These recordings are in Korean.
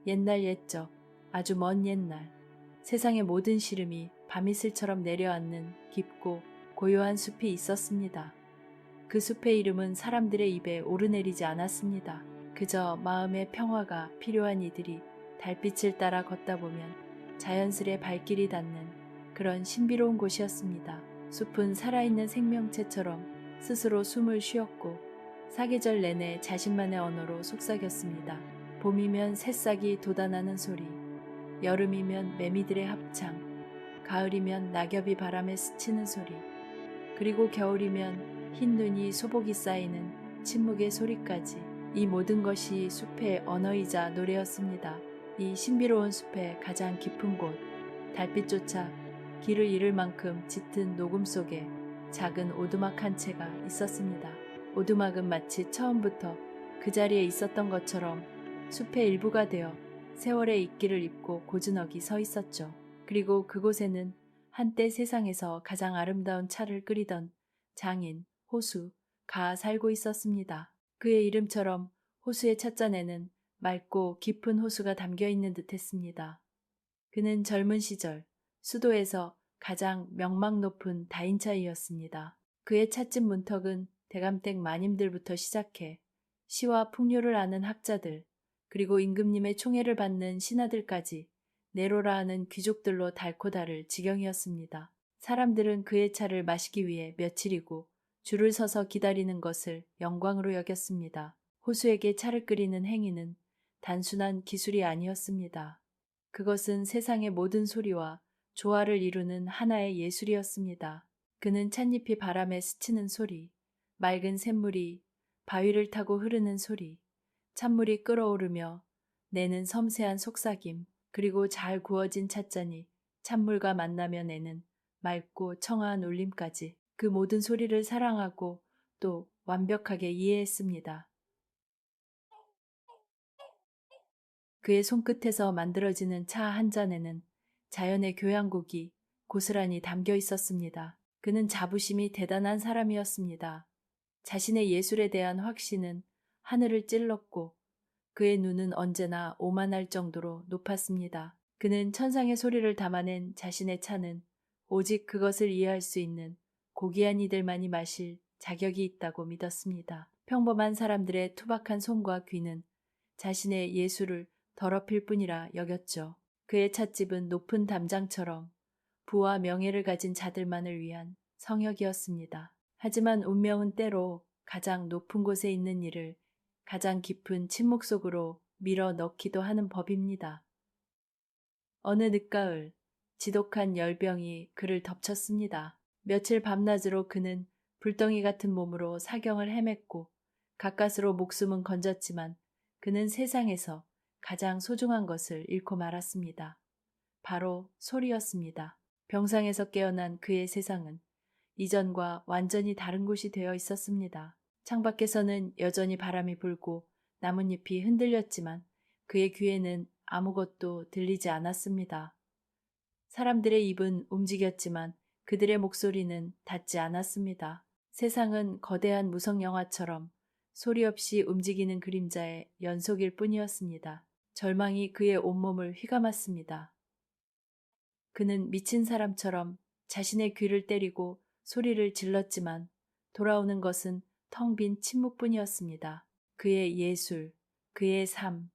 옛날 옛적, 아주 먼 옛날, 세상의 모든 시름이 밤이슬처럼 내려앉는 깊고 고요한 숲이 있었습니다. 그 숲의 이름은 사람들의 입에 오르내리지 않았습니다. 그저 마음의 평화가 필요한 이들이 달빛을 따라 걷다 보면 자연스레 발길이 닿는 그런 신비로운 곳이었습니다. 숲은 살아있는 생명체처럼 스스로 숨을 쉬었고 사계절 내내 자신만의 언어로 속삭였습니다. 봄이면 새싹이 돋아나는 소리, 여름이면 매미들의 합창, 가을이면 낙엽이 바람에 스치는 소리, 그리고 겨울이면 흰 눈이 소복이 쌓이는 침묵의 소리까지, 이 모든 것이 숲의 언어이자 노래였습니다. 이 신비로운 숲의 가장 깊은 곳, 달빛조차 길을 잃을 만큼 짙은 녹음 속에 작은 오두막 한 채가 있었습니다. 오두막은 마치 처음부터 그 자리에 있었던 것처럼 숲의 일부가 되어 세월의 이끼를 입고 고즈넉이 서 있었죠. 그리고 그곳에는 한때 세상에서 가장 아름다운 차를 끓이던 장인, 호수가 살고 있었습니다. 그의 이름처럼 호수의 찻잔에는 맑고 깊은 호수가 담겨 있는 듯 했습니다. 그는 젊은 시절 수도에서 가장 명망 높은 다인차이였습니다. 그의 찻집 문턱은 대감댁 마님들부터 시작해 시와 풍류를 아는 학자들, 그리고 임금님의 총애를 받는 신하들까지 내로라 하는 귀족들로 닳고 닳을 지경이었습니다. 사람들은 그의 차를 마시기 위해 며칠이고 줄을 서서 기다리는 것을 영광으로 여겼습니다. 호수에게 차를 끓이는 행위는 단순한 기술이 아니었습니다. 그것은 세상의 모든 소리와 조화를 이루는 하나의 예술이었습니다. 그는 찻잎이 바람에 스치는 소리, 맑은 샘물이 바위를 타고 흐르는 소리, 찬물이 끓어오르며 내는 섬세한 속삭임, 그리고 잘 구워진 찻잔이 찬물과 만나며 내는 맑고 청아한 울림까지, 그 모든 소리를 사랑하고 또 완벽하게 이해했습니다. 그의 손끝에서 만들어지는 차 한 잔에는 자연의 교향곡이 고스란히 담겨 있었습니다. 그는 자부심이 대단한 사람이었습니다. 자신의 예술에 대한 확신은 하늘을 찔렀고 그의 눈은 언제나 오만할 정도로 높았습니다. 그는 천상의 소리를 담아낸 자신의 차는 오직 그것을 이해할 수 있는 고귀한 이들만이 마실 자격이 있다고 믿었습니다. 평범한 사람들의 투박한 손과 귀는 자신의 예술을 더럽힐 뿐이라 여겼죠. 그의 찻집은 높은 담장처럼 부와 명예를 가진 자들만을 위한 성역이었습니다. 하지만 운명은 때로 가장 높은 곳에 있는 이를 가장 깊은 침묵 속으로 밀어 넣기도 하는 법입니다. 어느 늦가을 지독한 열병이 그를 덮쳤습니다. 며칠 밤낮으로 그는 불덩이 같은 몸으로 사경을 헤맸고 가까스로 목숨은 건졌지만 그는 세상에서 가장 소중한 것을 잃고 말았습니다. 바로 소리였습니다. 병상에서 깨어난 그의 세상은 이전과 완전히 다른 곳이 되어 있었습니다. 창밖에서는 여전히 바람이 불고 나뭇잎이 흔들렸지만 그의 귀에는 아무것도 들리지 않았습니다. 사람들의 입은 움직였지만 그들의 목소리는 닿지 않았습니다. 세상은 거대한 무성영화처럼 소리 없이 움직이는 그림자의 연속일 뿐이었습니다. 절망이 그의 온몸을 휘감았습니다. 그는 미친 사람처럼 자신의 귀를 때리고 소리를 질렀지만 돌아오는 것은 텅 빈 침묵뿐이었습니다. 그의 예술, 그의 삶,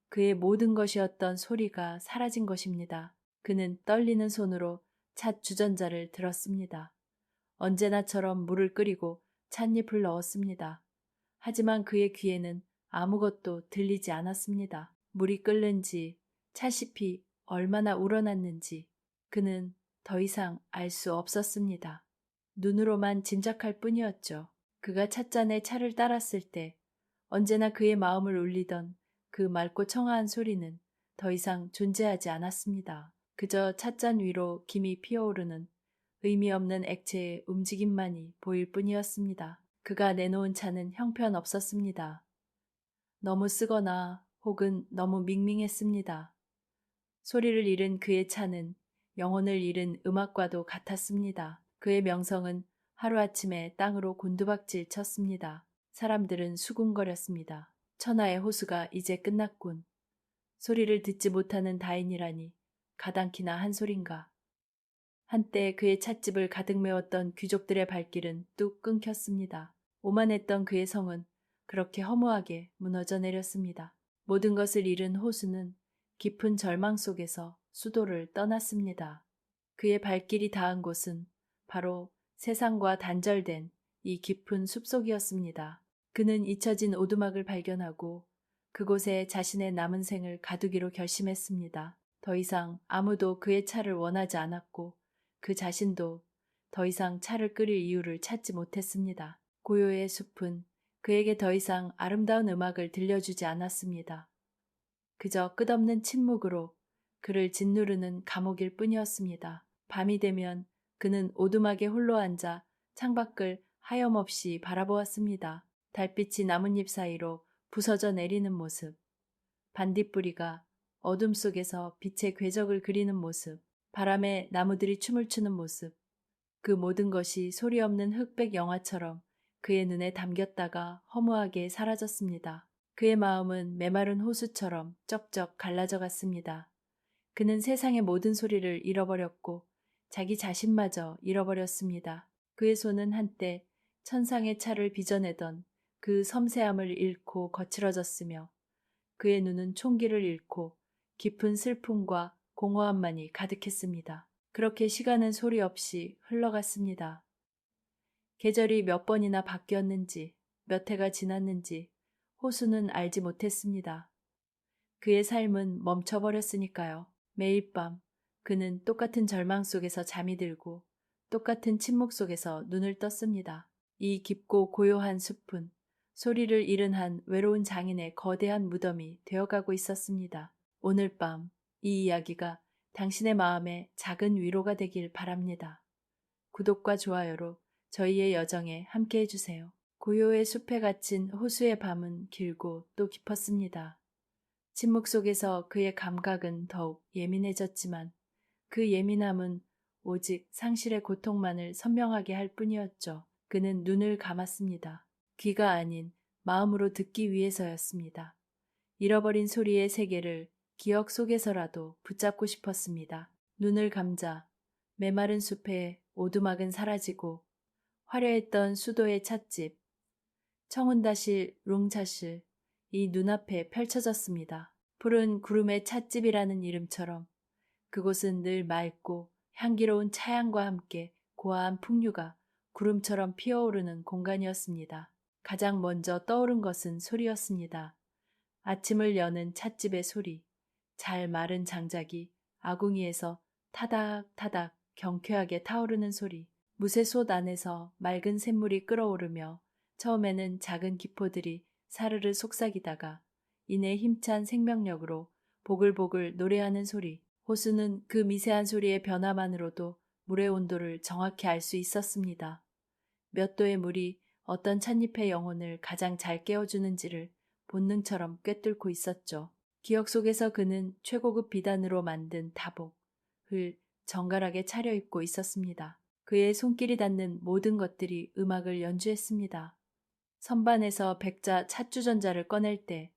그의 모든 것이었던 소리가 사라진 것입니다. 그는 떨리는 손으로 찻 주전자를 들었습니다. 언제나처럼 물을 끓이고 찻잎을 넣었습니다. 하지만 그의 귀에는 아무것도 들리지 않았습니다. 물이 끓는지, 찻잎이 얼마나 우러났는지 그는 더 이상 알 수 없었습니다. 눈으로만 짐작할 뿐이었죠. 그가 찻잔에 차를 따랐을 때 언제나 그의 마음을 울리던 그 맑고 청아한 소리는 더 이상 존재하지 않았습니다. 그저 찻잔 위로 김이 피어오르는 의미 없는 액체의 움직임만이 보일 뿐이었습니다. 그가 내놓은 차는 형편없었습니다. 너무 쓰거나 혹은 너무 밍밍했습니다. 소리를 잃은 그의 차는 영혼을 잃은 음악과도 같았습니다. 그의 명성은 하루아침에 땅으로 곤두박질 쳤습니다. 사람들은 수군거렸습니다. 천하의 호수가 이제 끝났군. 소리를 듣지 못하는 다인이라니 가당키나 한 소린가. 한때 그의 찻집을 가득 메웠던 귀족들의 발길은 뚝 끊겼습니다. 오만했던 그의 성은 그렇게 허무하게 무너져 내렸습니다. 모든 것을 잃은 호수는 깊은 절망 속에서 수도를 떠났습니다. 그의 발길이 닿은 곳은 바로 세상과 단절된 이 깊은 숲속이었습니다. 그는 잊혀진 오두막을 발견하고 그곳에 자신의 남은 생을 가두기로 결심했습니다. 더 이상 아무도 그의 차를 원하지 않았고 그 자신도 더 이상 차를 끓일 이유를 찾지 못했습니다. 고요의 숲은 그에게 더 이상 아름다운 음악을 들려주지 않았습니다. 그저 끝없는 침묵으로 그를 짓누르는 감옥일 뿐이었습니다. 밤이 되면 그는 오두막에 홀로 앉아 창밖을 하염없이 바라보았습니다. 달빛이 나뭇잎 사이로 부서져 내리는 모습, 반딧불이가 어둠 속에서 빛의 궤적을 그리는 모습, 바람에 나무들이 춤을 추는 모습, 그 모든 것이 소리 없는 흑백 영화처럼 그의 눈에 담겼다가 허무하게 사라졌습니다. 그의 마음은 메마른 호수처럼 쩍쩍 갈라져 갔습니다. 그는 세상의 모든 소리를 잃어버렸고 자기 자신마저 잃어버렸습니다. 그의 손은 한때 천상의 차를 빚어내던 그 섬세함을 잃고 거칠어졌으며 그의 눈은 총기를 잃고 깊은 슬픔과 공허함만이 가득했습니다. 그렇게 시간은 소리 없이 흘러갔습니다. 계절이 몇 번이나 바뀌었는지, 몇 해가 지났는지 호수는 알지 못했습니다. 그의 삶은 멈춰버렸으니까요. 매일 밤 그는 똑같은 절망 속에서 잠이 들고 똑같은 침묵 속에서 눈을 떴습니다. 이 깊고 고요한 숲은 소리를 잃은 한 외로운 장인의 거대한 무덤이 되어가고 있었습니다. 오늘 밤 이 이야기가 당신의 마음에 작은 위로가 되길 바랍니다. 구독과 좋아요로 저희의 여정에 함께해 주세요. 고요의 숲에 갇힌 호수의 밤은 길고 또 깊었습니다. 침묵 속에서 그의 감각은 더욱 예민해졌지만 그 예민함은 오직 상실의 고통만을 선명하게 할 뿐이었죠. 그는 눈을 감았습니다. 귀가 아닌 마음으로 듣기 위해서였습니다. 잃어버린 소리의 세계를 기억 속에서라도 붙잡고 싶었습니다. 눈을 감자 메마른 숲에 오두막은 사라지고 화려했던 수도의 찻집, 청운다실 룽차실 이 눈앞에 펼쳐졌습니다. 푸른 구름의 찻집이라는 이름처럼 그곳은 늘 맑고 향기로운 차향과 함께 고와한 풍류가 구름처럼 피어오르는 공간이었습니다. 가장 먼저 떠오른 것은 소리였습니다. 아침을 여는 찻집의 소리, 잘 마른 장작이 아궁이에서 타닥타닥 경쾌하게 타오르는 소리, 무쇠솥 안에서 맑은 샘물이 끓어오르며 처음에는 작은 기포들이 사르르 속삭이다가 이내 힘찬 생명력으로 보글보글 노래하는 소리. 호수는 그 미세한 소리의 변화만으로도 물의 온도를 정확히 알 수 있었습니다. 몇 도의 물이 어떤 찻잎의 영혼을 가장 잘 깨워주는지를 본능처럼 꿰뚫고 있었죠. 기억 속에서 그는 최고급 비단으로 만든 다복을 정갈하게 차려입고 있었습니다. 그의 손길이 닿는 모든 것들이 음악을 연주했습니다. 선반에서 백자 찻주전자를 꺼낼 때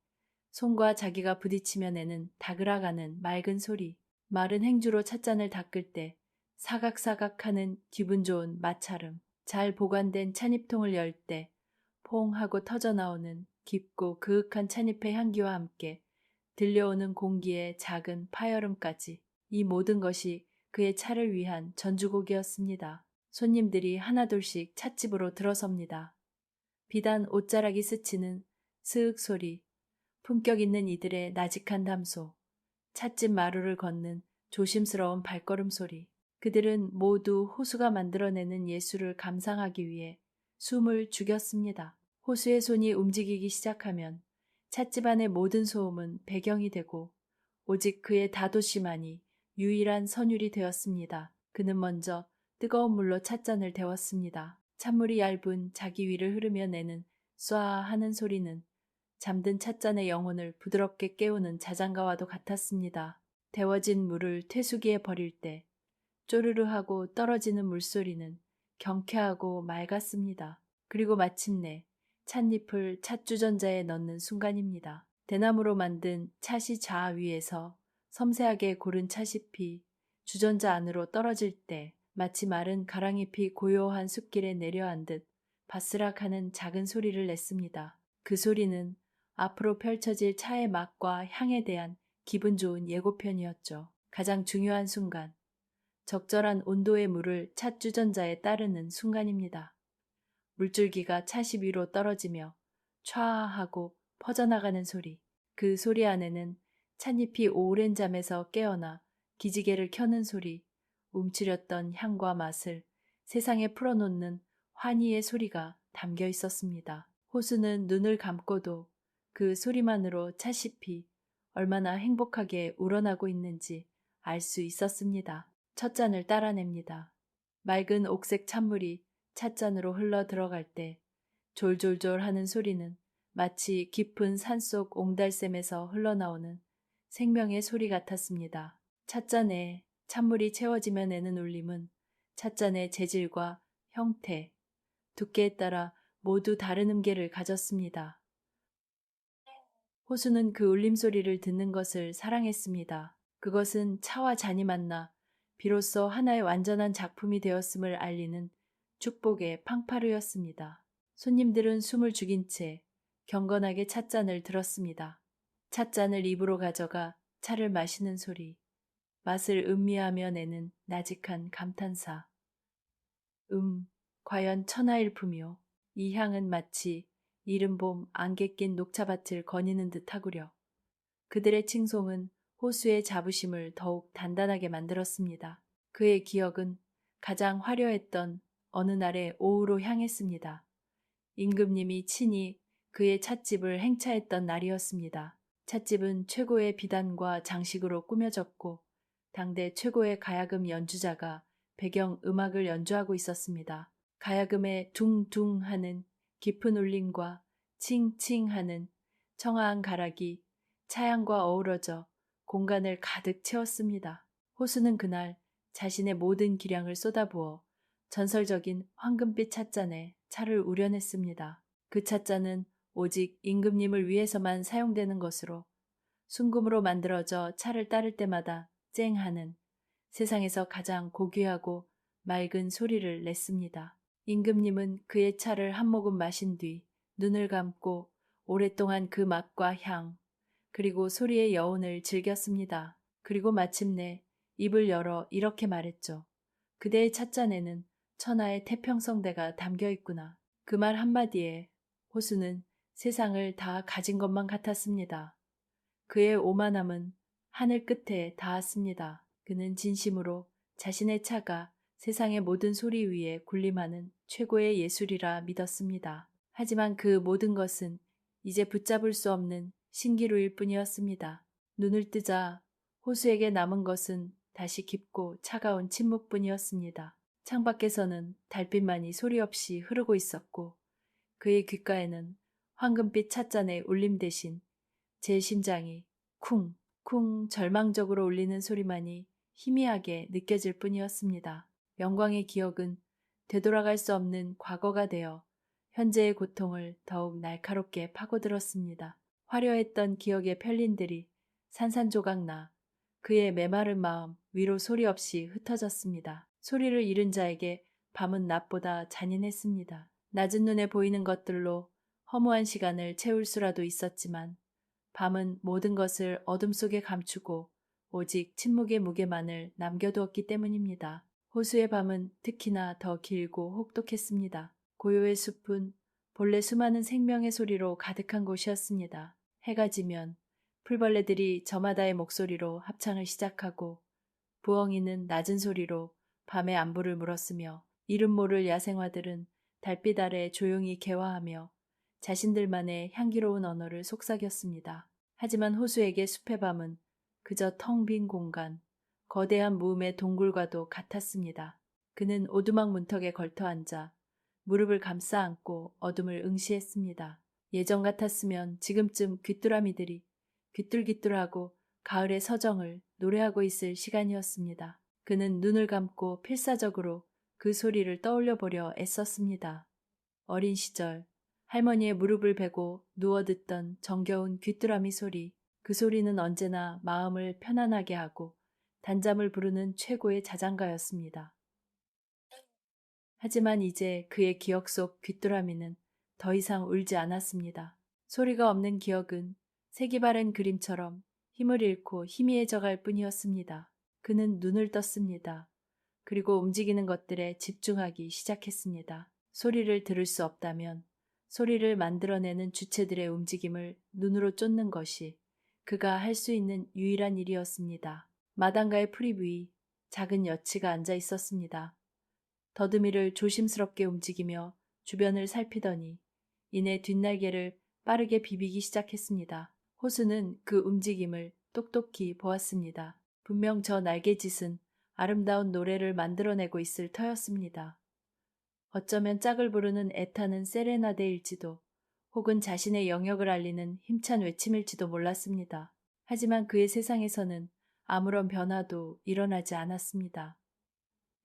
손과 자기가 부딪히며 내는 다그라가는 맑은 소리, 마른 행주로 찻잔을 닦을 때 사각사각하는 기분 좋은 마찰음, 잘 보관된 찻잎통을 열 때 퐁 하고 터져나오는 깊고 그윽한 찻잎의 향기와 함께 들려오는 공기의 작은 파열음까지 이 모든 것이 그의 차를 위한 전주곡이었습니다. 손님들이 하나둘씩 찻집으로 들어섭니다. 비단 옷자락이 스치는 스윽 소리, 품격 있는 이들의 나직한 담소, 찻집 마루를 걷는 조심스러운 발걸음 소리. 그들은 모두 호수가 만들어내는 예술을 감상하기 위해 숨을 죽였습니다. 호수의 손이 움직이기 시작하면 찻집 안의 모든 소음은 배경이 되고 오직 그의 다도씨만이 유일한 선율이 되었습니다. 그는 먼저 뜨거운 물로 찻잔을 데웠습니다. 찬물이 얇은 자기 위를 흐르며 내는 쏴 하는 소리는 잠든 찻잔의 영혼을 부드럽게 깨우는 자장가와도 같았습니다. 데워진 물을 퇴수기에 버릴 때 쪼르르 하고 떨어지는 물소리는 경쾌하고 맑았습니다. 그리고 마침내 찻잎을 찻주전자에 넣는 순간입니다. 대나무로 만든 찻이 좌 위에서 섬세하게 고른 찻잎이 주전자 안으로 떨어질 때 마치 마른 가랑잎이 고요한 숲길에 내려앉듯 바스락하는 작은 소리를 냈습니다. 그 소리는 앞으로 펼쳐질 차의 맛과 향에 대한 기분 좋은 예고편이었죠. 가장 중요한 순간, 적절한 온도의 물을 찻 주전자에 따르는 순간입니다. 물줄기가 찻이 위로 떨어지며 촤 하고 퍼져나가는 소리. 그 소리 안에는 찻잎이 오랜 잠에서 깨어나 기지개를 켜는 소리, 움츠렸던 향과 맛을 세상에 풀어놓는 환희의 소리가 담겨 있었습니다. 호수는 눈을 감고도 그 소리만으로 찻잎이 얼마나 행복하게 우러나고 있는지 알 수 있었습니다. 첫 잔을 따라냅니다. 맑은 옥색 찬물이 찻잔으로 흘러 들어갈 때 졸졸졸 하는 소리는 마치 깊은 산속 옹달샘에서 흘러나오는 생명의 소리 같았습니다. 찻잔에 찬물이 채워지며 내는 울림은 찻잔의 재질과 형태, 두께에 따라 모두 다른 음계를 가졌습니다. 호수는 그 울림소리를 듣는 것을 사랑했습니다. 그것은 차와 잔이 만나 비로소 하나의 완전한 작품이 되었음을 알리는 축복의 팡파르였습니다. 손님들은 숨을 죽인 채 경건하게 찻잔을 들었습니다. 찻잔을 입으로 가져가 차를 마시는 소리, 맛을 음미하며 내는 나직한 감탄사. 과연 천하일품이요. 이 향은 마치 이른 봄 안개 낀 녹차밭을 거니는 듯하구려. 그들의 칭송은 호수의 자부심을 더욱 단단하게 만들었습니다. 그의 기억은 가장 화려했던 어느 날의 오후로 향했습니다. 임금님이 친히 그의 찻집을 행차했던 날이었습니다. 찻집은 최고의 비단과 장식으로 꾸며졌고 당대 최고의 가야금 연주자가 배경 음악을 연주하고 있었습니다. 가야금의 둥둥 하는 깊은 울림과 칭칭 하는 청아한 가락이 차향과 어우러져 공간을 가득 채웠습니다. 호수는 그날 자신의 모든 기량을 쏟아부어 전설적인 황금빛 찻잔에 차를 우려냈습니다. 그 찻잔은 오직 임금님을 위해서만 사용되는 것으로 순금으로 만들어져 차를 따를 때마다 쨍하는 세상에서 가장 고귀하고 맑은 소리를 냈습니다. 임금님은 그의 차를 한 모금 마신 뒤 눈을 감고 오랫동안 그 맛과 향, 그리고 소리의 여운을 즐겼습니다. 그리고 마침내 입을 열어 이렇게 말했죠. 그대의 찻잔에는 천하의 태평성대가 담겨 있구나. 그 말 한마디에 호수는 세상을 다 가진 것만 같았습니다. 그의 오만함은 하늘 끝에 닿았습니다. 그는 진심으로 자신의 차가 세상의 모든 소리 위에 군림하는 최고의 예술이라 믿었습니다. 하지만 그 모든 것은 이제 붙잡을 수 없는 신기루일 뿐이었습니다. 눈을 뜨자 호수에게 남은 것은 다시 깊고 차가운 침묵뿐이었습니다. 창밖에서는 달빛만이 소리 없이 흐르고 있었고 그의 귓가에는 황금빛 찻잔의 울림 대신 제 심장이 쿵쿵 절망적으로 울리는 소리만이 희미하게 느껴질 뿐이었습니다. 영광의 기억은 되돌아갈 수 없는 과거가 되어 현재의 고통을 더욱 날카롭게 파고들었습니다. 화려했던 기억의 편린들이 산산조각나 그의 메마른 마음 위로 소리 없이 흩어졌습니다. 소리를 잃은 자에게 밤은 낮보다 잔인했습니다. 낮은 눈에 보이는 것들로 허무한 시간을 채울 수라도 있었지만 밤은 모든 것을 어둠 속에 감추고 오직 침묵의 무게만을 남겨두었기 때문입니다. 호수의 밤은 특히나 더 길고 혹독했습니다. 고요의 숲은 본래 수많은 생명의 소리로 가득한 곳이었습니다. 해가 지면 풀벌레들이 저마다의 목소리로 합창을 시작하고 부엉이는 낮은 소리로 밤의 안부를 물었으며 이름 모를 야생화들은 달빛 아래 조용히 개화하며 자신들만의 향기로운 언어를 속삭였습니다. 하지만 호수에게 숲의 밤은 그저 텅 빈 공간, 거대한 무음의 동굴과도 같았습니다. 그는 오두막 문턱에 걸터앉아 무릎을 감싸 안고 어둠을 응시했습니다. 예전 같았으면 지금쯤 귀뚜라미들이 귀뚤귀뚤하고 가을의 서정을 노래하고 있을 시간이었습니다. 그는 눈을 감고 필사적으로 그 소리를 떠올려 보려 애썼습니다. 어린 시절 할머니의 무릎을 베고 누워 듣던 정겨운 귀뚜라미 소리. 그 소리는 언제나 마음을 편안하게 하고 단잠을 부르는 최고의 자장가였습니다. 하지만 이제 그의 기억 속 귀뚜라미는 더 이상 울지 않았습니다. 소리가 없는 기억은 색이 바랜 그림처럼 힘을 잃고 희미해져 갈 뿐이었습니다. 그는 눈을 떴습니다. 그리고 움직이는 것들에 집중하기 시작했습니다. 소리를 들을 수 없다면 소리를 만들어내는 주체들의 움직임을 눈으로 쫓는 것이 그가 할 수 있는 유일한 일이었습니다. 마당가의 풀잎 위 작은 여치가 앉아 있었습니다. 더듬이를 조심스럽게 움직이며 주변을 살피더니 이내 뒷날개를 빠르게 비비기 시작했습니다. 호수는 그 움직임을 똑똑히 보았습니다. 분명 저 날개짓은 아름다운 노래를 만들어내고 있을 터였습니다. 어쩌면 짝을 부르는 애타는 세레나데일지도 혹은 자신의 영역을 알리는 힘찬 외침일지도 몰랐습니다. 하지만 그의 세상에서는 아무런 변화도 일어나지 않았습니다.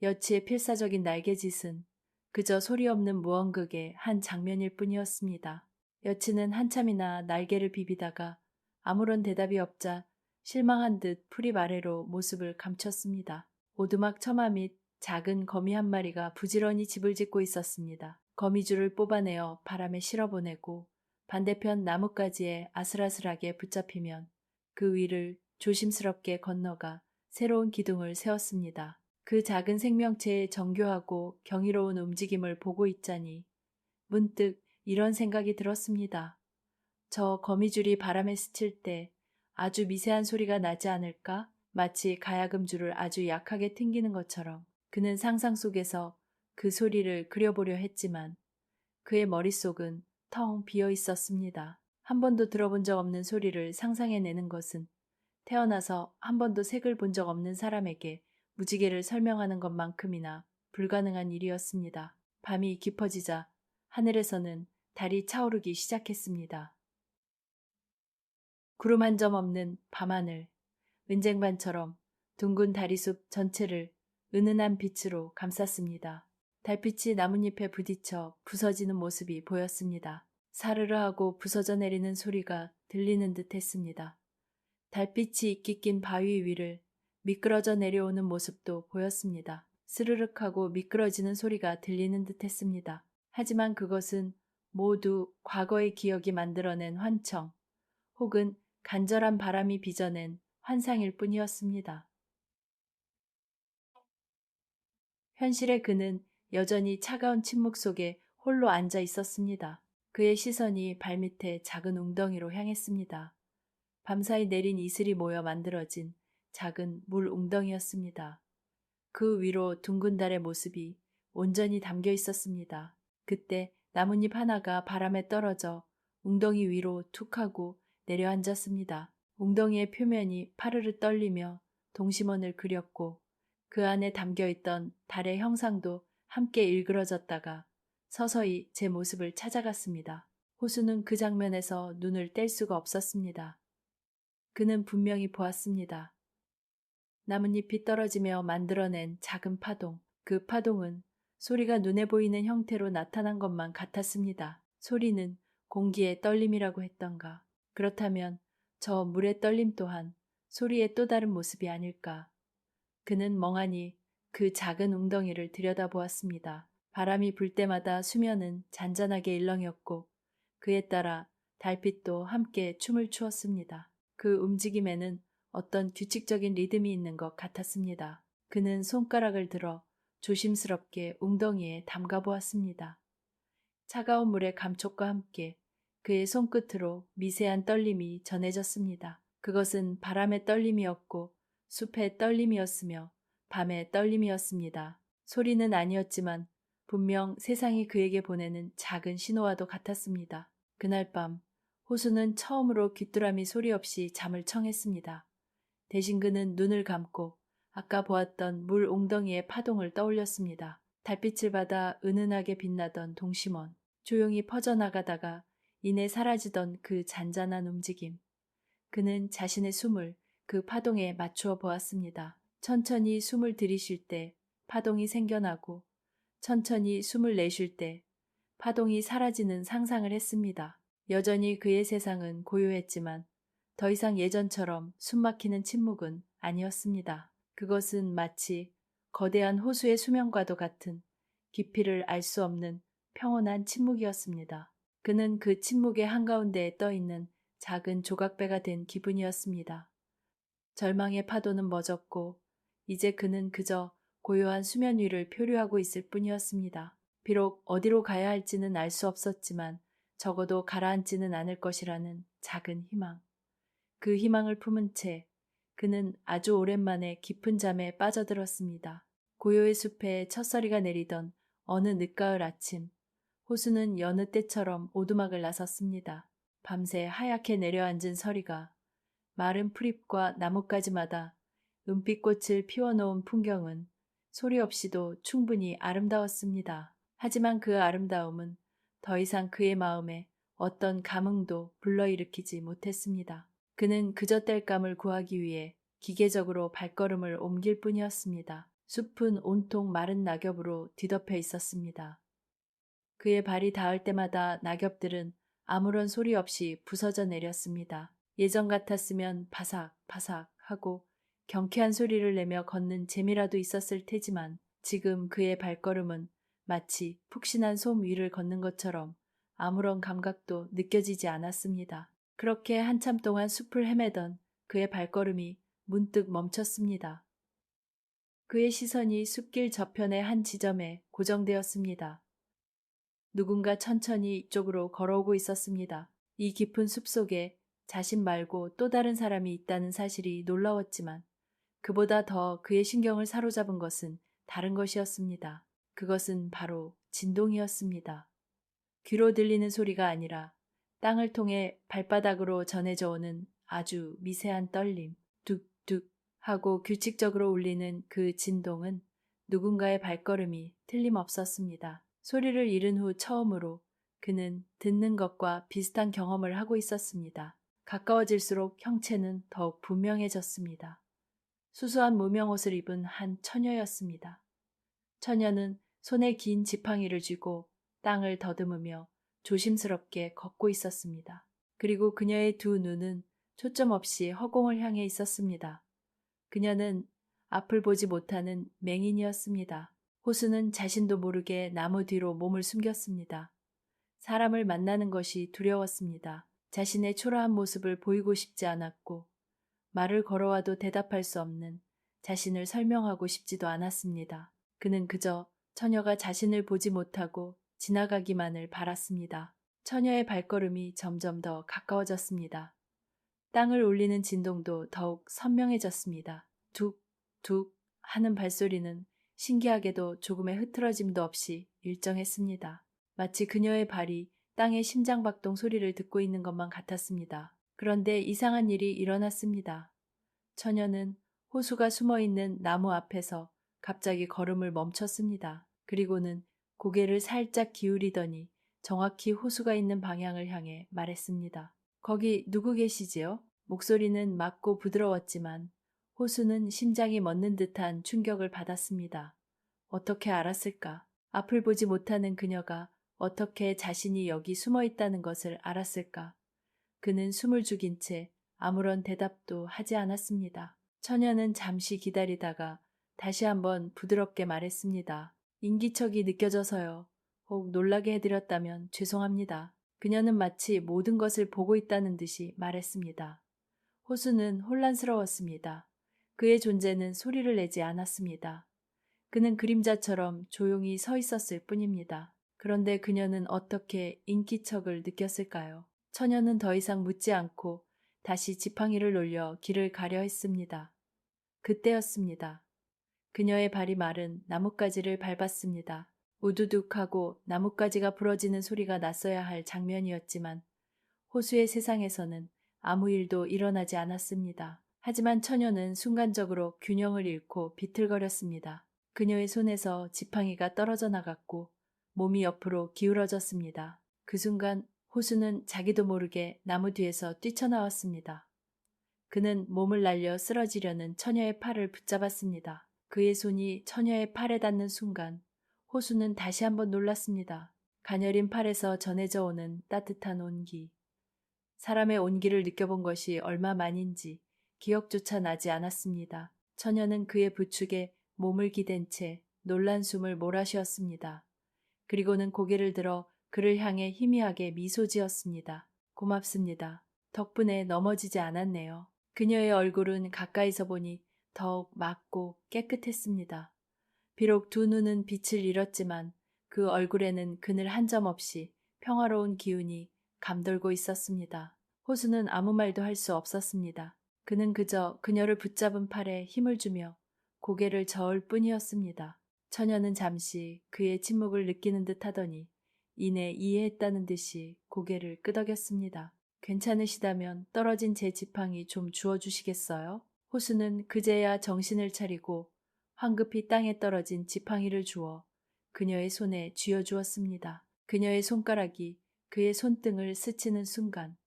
여치의 필사적인 날개짓은 그저 소리 없는 무언극의 한 장면일 뿐이었습니다. 여치는 한참이나 날개를 비비다가 아무런 대답이 없자 실망한 듯 풀잎 아래로 모습을 감췄습니다. 오두막 처마 및 작은 거미 한 마리가 부지런히 집을 짓고 있었습니다. 거미줄을 뽑아내어 바람에 실어보내고 반대편 나뭇가지에 아슬아슬하게 붙잡히면 그 위를 조심스럽게 건너가 새로운 기둥을 세웠습니다. 그 작은 생명체의 정교하고 경이로운 움직임을 보고 있자니 문득 이런 생각이 들었습니다. 저 거미줄이 바람에 스칠 때 아주 미세한 소리가 나지 않을까? 마치 가야금줄을 아주 약하게 튕기는 것처럼. 그는 상상 속에서 그 소리를 그려보려 했지만 그의 머릿속은 텅 비어 있었습니다. 한 번도 들어본 적 없는 소리를 상상해내는 것은 태어나서 한 번도 색을 본 적 없는 사람에게 무지개를 설명하는 것만큼이나 불가능한 일이었습니다. 밤이 깊어지자 하늘에서는 달이 차오르기 시작했습니다. 구름 한 점 없는 밤하늘, 은쟁반처럼 둥근 다리숲 전체를 은은한 빛으로 감쌌습니다. 달빛이 나뭇잎에 부딪혀 부서지는 모습이 보였습니다. 사르르 하고 부서져 내리는 소리가 들리는 듯 했습니다. 달빛이 이끼 낀 바위 위를 미끄러져 내려오는 모습도 보였습니다. 스르륵 하고 미끄러지는 소리가 들리는 듯 했습니다. 하지만 그것은 모두 과거의 기억이 만들어낸 환청 혹은 간절한 바람이 빚어낸 환상일 뿐이었습니다. 현실의 그는 여전히 차가운 침묵 속에 홀로 앉아 있었습니다. 그의 시선이 발밑에 작은 웅덩이로 향했습니다. 밤사이 내린 이슬이 모여 만들어진 작은 물 웅덩이였습니다. 그 위로 둥근 달의 모습이 온전히 담겨 있었습니다. 그때 나뭇잎 하나가 바람에 떨어져 웅덩이 위로 툭 하고 내려앉았습니다. 웅덩이의 표면이 파르르 떨리며 동심원을 그렸고 그 안에 담겨있던 달의 형상도 함께 일그러졌다가 서서히 제 모습을 찾아갔습니다. 호수는 그 장면에서 눈을 뗄 수가 없었습니다. 그는 분명히 보았습니다. 나뭇잎이 떨어지며 만들어낸 작은 파동. 그 파동은 소리가 눈에 보이는 형태로 나타난 것만 같았습니다. 소리는 공기의 떨림이라고 했던가. 그렇다면 저 물의 떨림 또한 소리의 또 다른 모습이 아닐까. 그는 멍하니 그 작은 웅덩이를 들여다보았습니다. 바람이 불 때마다 수면은 잔잔하게 일렁였고 그에 따라 달빛도 함께 춤을 추었습니다. 그 움직임에는 어떤 규칙적인 리듬이 있는 것 같았습니다. 그는 손가락을 들어 조심스럽게 웅덩이에 담가 보았습니다. 차가운 물의 감촉과 함께 그의 손끝으로 미세한 떨림이 전해졌습니다. 그것은 바람의 떨림이었고 숲의 떨림이었으며 밤의 떨림이었습니다. 소리는 아니었지만 분명 세상이 그에게 보내는 작은 신호와도 같았습니다. 그날 밤 호수는 처음으로 귀뚜라미 소리 없이 잠을 청했습니다. 대신 그는 눈을 감고 아까 보았던 물 웅덩이의 파동을 떠올렸습니다. 달빛을 받아 은은하게 빛나던 동심원, 조용히 퍼져나가다가 이내 사라지던 그 잔잔한 움직임. 그는 자신의 숨을 그 파동에 맞추어 보았습니다. 천천히 숨을 들이쉴 때 파동이 생겨나고 천천히 숨을 내쉴 때 파동이 사라지는 상상을 했습니다. 여전히 그의 세상은 고요했지만 더 이상 예전처럼 숨막히는 침묵은 아니었습니다. 그것은 마치 거대한 호수의 수면과도 같은 깊이를 알 수 없는 평온한 침묵이었습니다. 그는 그 침묵의 한가운데에 떠있는 작은 조각배가 된 기분이었습니다. 절망의 파도는 멎었고 이제 그는 그저 고요한 수면 위를 표류하고 있을 뿐이었습니다. 비록 어디로 가야 할지는 알 수 없었지만 적어도 가라앉지는 않을 것이라는 작은 희망. 그 희망을 품은 채 그는 아주 오랜만에 깊은 잠에 빠져들었습니다. 고요의 숲에 첫서리가 내리던 어느 늦가을 아침, 호수는 여느 때처럼 오두막을 나섰습니다. 밤새 하얗게 내려앉은 서리가 마른 풀잎과 나뭇가지마다 은빛꽃을 피워놓은 풍경은 소리 없이도 충분히 아름다웠습니다. 하지만 그 아름다움은 더 이상 그의 마음에 어떤 감흥도 불러일으키지 못했습니다. 그는 그저 땔감을 구하기 위해 기계적으로 발걸음을 옮길 뿐이었습니다. 숲은 온통 마른 낙엽으로 뒤덮여 있었습니다. 그의 발이 닿을 때마다 낙엽들은 아무런 소리 없이 부서져 내렸습니다. 예전 같았으면 바삭바삭 하고 경쾌한 소리를 내며 걷는 재미라도 있었을 테지만 지금 그의 발걸음은 마치 푹신한 솜 위를 걷는 것처럼 아무런 감각도 느껴지지 않았습니다. 그렇게 한참 동안 숲을 헤매던 그의 발걸음이 문득 멈췄습니다. 그의 시선이 숲길 저편의 한 지점에 고정되었습니다. 누군가 천천히 이쪽으로 걸어오고 있었습니다. 이 깊은 숲속에 자신 말고 또 다른 사람이 있다는 사실이 놀라웠지만 그보다 더 그의 신경을 사로잡은 것은 다른 것이었습니다. 그것은 바로 진동이었습니다. 귀로 들리는 소리가 아니라 땅을 통해 발바닥으로 전해져 오는 아주 미세한 떨림, 뚝뚝 하고 규칙적으로 울리는 그 진동은 누군가의 발걸음이 틀림없었습니다. 소리를 잃은 후 처음으로 그는 듣는 것과 비슷한 경험을 하고 있었습니다. 가까워질수록 형체는 더욱 분명해졌습니다. 수수한 무명옷을 입은 한 처녀였습니다. 처녀는 손에 긴 지팡이를 쥐고 땅을 더듬으며 조심스럽게 걷고 있었습니다. 그리고 그녀의 두 눈은 초점 없이 허공을 향해 있었습니다. 그녀는 앞을 보지 못하는 맹인이었습니다. 호수는 자신도 모르게 나무 뒤로 몸을 숨겼습니다. 사람을 만나는 것이 두려웠습니다. 자신의 초라한 모습을 보이고 싶지 않았고 말을 걸어와도 대답할 수 없는 자신을 설명하고 싶지도 않았습니다. 그는 그저 처녀가 자신을 보지 못하고 지나가기만을 바랐습니다. 처녀의 발걸음이 점점 더 가까워졌습니다. 땅을 울리는 진동도 더욱 선명해졌습니다. 툭, 툭 하는 발소리는 신기하게도 조금의 흐트러짐도 없이 일정했습니다. 마치 그녀의 발이 땅의 심장박동 소리를 듣고 있는 것만 같았습니다. 그런데 이상한 일이 일어났습니다. 처녀는 호수가 숨어있는 나무 앞에서 갑자기 걸음을 멈췄습니다. 그리고는 고개를 살짝 기울이더니 정확히 호수가 있는 방향을 향해 말했습니다. 거기 누구 계시지요? 목소리는 맑고 부드러웠지만 호수는 심장이 멎는 듯한 충격을 받았습니다. 어떻게 알았을까? 앞을 보지 못하는 그녀가 어떻게 자신이 여기 숨어 있다는 것을 알았을까? 그는 숨을 죽인 채 아무런 대답도 하지 않았습니다. 처녀는 잠시 기다리다가 다시 한번 부드럽게 말했습니다. 인기척이 느껴져서요. 혹 놀라게 해드렸다면 죄송합니다. 그녀는 마치 모든 것을 보고 있다는 듯이 말했습니다. 호수는 혼란스러웠습니다. 그의 존재는 소리를 내지 않았습니다. 그는 그림자처럼 조용히 서 있었을 뿐입니다. 그런데 그녀는 어떻게 인기척을 느꼈을까요? 처녀는 더 이상 묻지 않고 다시 지팡이를 놀려 길을 가려 했습니다. 그때였습니다. 그녀의 발이 마른 나뭇가지를 밟았습니다. 우두둑하고 나뭇가지가 부러지는 소리가 났어야 할 장면이었지만 호수의 세상에서는 아무 일도 일어나지 않았습니다. 하지만 처녀는 순간적으로 균형을 잃고 비틀거렸습니다. 그녀의 손에서 지팡이가 떨어져 나갔고 몸이 옆으로 기울어졌습니다. 그 순간 호수는 자기도 모르게 나무 뒤에서 뛰쳐나왔습니다. 그는 몸을 날려 쓰러지려는 처녀의 팔을 붙잡았습니다. 그의 손이 처녀의 팔에 닿는 순간 호수는 다시 한번 놀랐습니다. 가녀린 팔에서 전해져 오는 따뜻한 온기. 사람의 온기를 느껴본 것이 얼마 만인지 기억조차 나지 않았습니다. 처녀는 그의 부축에 몸을 기댄 채 놀란 숨을 몰아쉬었습니다. 그리고는 고개를 들어 그를 향해 희미하게 미소 지었습니다. 고맙습니다. 덕분에 넘어지지 않았네요. 그녀의 얼굴은 가까이서 보니 더욱 맑고 깨끗했습니다. 비록 두 눈은 빛을 잃었지만 그 얼굴에는 그늘 한 점 없이 평화로운 기운이 감돌고 있었습니다. 호수는 아무 말도 할 수 없었습니다. 그는 그저 그녀를 붙잡은 팔에 힘을 주며 고개를 저을 뿐이었습니다. 처녀는 잠시 그의 침묵을 느끼는 듯 하더니 이내 이해했다는 듯이 고개를 끄덕였습니다. 괜찮으시다면 떨어진 제 지팡이 좀 주워주시겠어요? 호수는 그제야 정신을 차리고 황급히 땅에 떨어진 지팡이를 주워 그녀의 손에 쥐어주었습니다. 그녀의 손가락이 그의 손등을 스치는 순간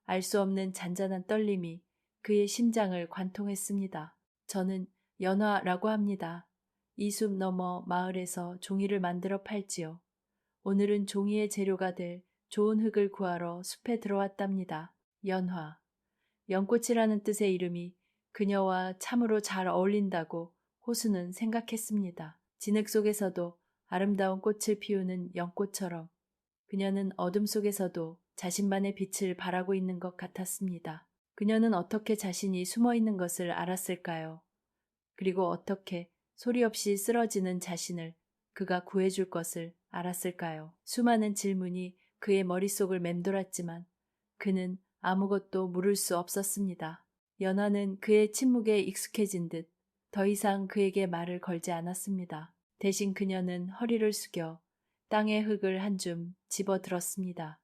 알 수 없는 잔잔한 떨림이 그의 심장을 관통했습니다. 저는 연화라고 합니다. 이 숲 너머 마을에서 종이를 만들어 팔지요. 오늘은 종이의 재료가 될 좋은 흙을 구하러 숲에 들어왔답니다. 연화. 연꽃이라는 뜻의 이름이 그녀와 참으로 잘 어울린다고 호수는 생각했습니다. 진흙 속에서도 아름다운 꽃을 피우는 연꽃처럼 그녀는 어둠 속에서도 자신만의 빛을 발하고 있는 것 같았습니다. 그녀는 어떻게 자신이 숨어 있는 것을 알았을까요? 그리고 어떻게 소리 없이 쓰러지는 자신을 그가 구해줄 것을 알았을까요? 수많은 질문이 그의 머릿속을 맴돌았지만 그는 아무것도 물을 수 없었습니다. 연화는 그의 침묵에 익숙해진 듯 더 이상 그에게 말을 걸지 않았습니다. 대신 그녀는 허리를 숙여 땅에 흙을 한 줌 집어들었습니다.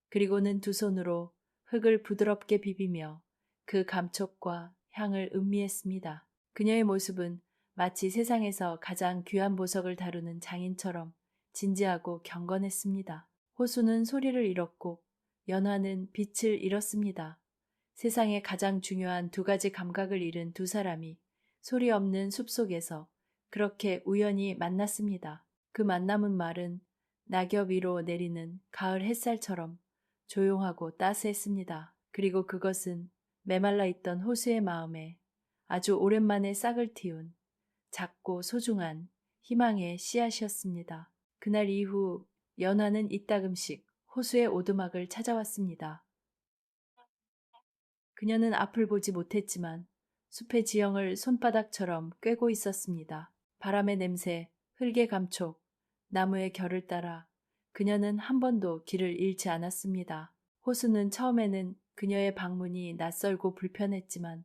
그리고는 두 손으로 흙을 부드럽게 비비며 그 감촉과 향을 음미했습니다. 그녀의 모습은 마치 세상에서 가장 귀한 보석을 다루는 장인처럼 진지하고 경건했습니다. 호수는 소리를 잃었고 연화는 빛을 잃었습니다. 세상에 가장 중요한 두 가지 감각을 잃은 두 사람이 소리 없는 숲속에서 그렇게 우연히 만났습니다. 그 만남은 말은 낙엽 위로 내리는 가을 햇살처럼 조용하고 따스했습니다. 그리고 그것은 메말라 있던 호수의 마음에 아주 오랜만에 싹을 틔운 작고 소중한 희망의 씨앗이었습니다. 그날 이후 연화는 이따금씩 호수의 오두막을 찾아왔습니다. 그녀는 앞을 보지 못했지만 숲의 지형을 손바닥처럼 꿰고 있었습니다. 바람의 냄새, 흙의 감촉, 나무의 결을 따라 그녀는 한 번도 길을 잃지 않았습니다. 호수는 처음에는 그녀의 방문이 낯설고 불편했지만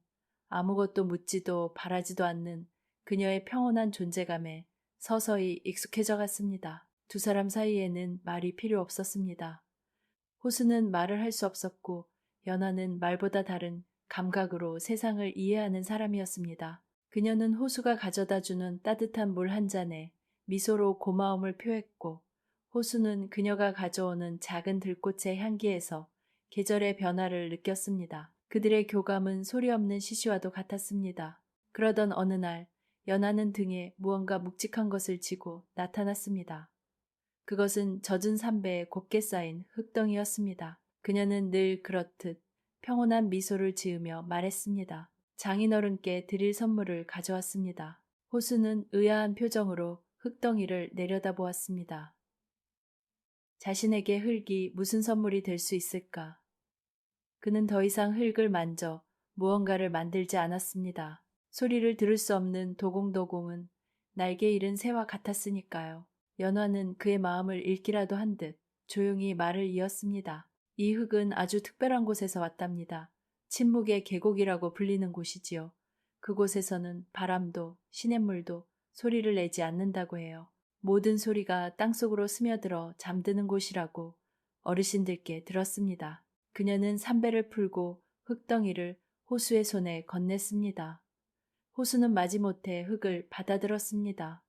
아무것도 묻지도 바라지도 않는 그녀의 평온한 존재감에 서서히 익숙해져 갔습니다. 두 사람 사이에는 말이 필요 없었습니다. 호수는 말을 할 수 없었고 연화는 말보다 다른 감각으로 세상을 이해하는 사람이었습니다. 그녀는 호수가 가져다주는 따뜻한 물 한 잔에 미소로 고마움을 표했고 호수는 그녀가 가져오는 작은 들꽃의 향기에서 계절의 변화를 느꼈습니다. 그들의 교감은 소리 없는 시시와도 같았습니다. 그러던 어느 날 연하는 등에 무언가 묵직한 것을 지고 나타났습니다. 그것은 젖은 삼배에 곱게 쌓인 흙덩이였습니다. 그녀는 늘 그렇듯 평온한 미소를 지으며 말했습니다. 장인어른께 드릴 선물을 가져왔습니다. 호수는 의아한 표정으로 흙덩이를 내려다보았습니다. 자신에게 흙이 무슨 선물이 될 수 있을까? 그는 더 이상 흙을 만져 무언가를 만들지 않았습니다. 소리를 들을 수 없는 도공도공은 날개 잃은 새와 같았으니까요. 연화는 그의 마음을 읽기라도 한 듯 조용히 말을 이었습니다. 이 흙은 아주 특별한 곳에서 왔답니다. 침묵의 계곡이라고 불리는 곳이지요. 그곳에서는 바람도 시냇물도 소리를 내지 않는다고 해요. 모든 소리가 땅속으로 스며들어 잠드는 곳이라고 어르신들께 들었습니다. 그녀는 삼배를 풀고 흙덩이를 호수의 손에 건넸습니다. 호수는 마지못해 흙을 받아들었습니다.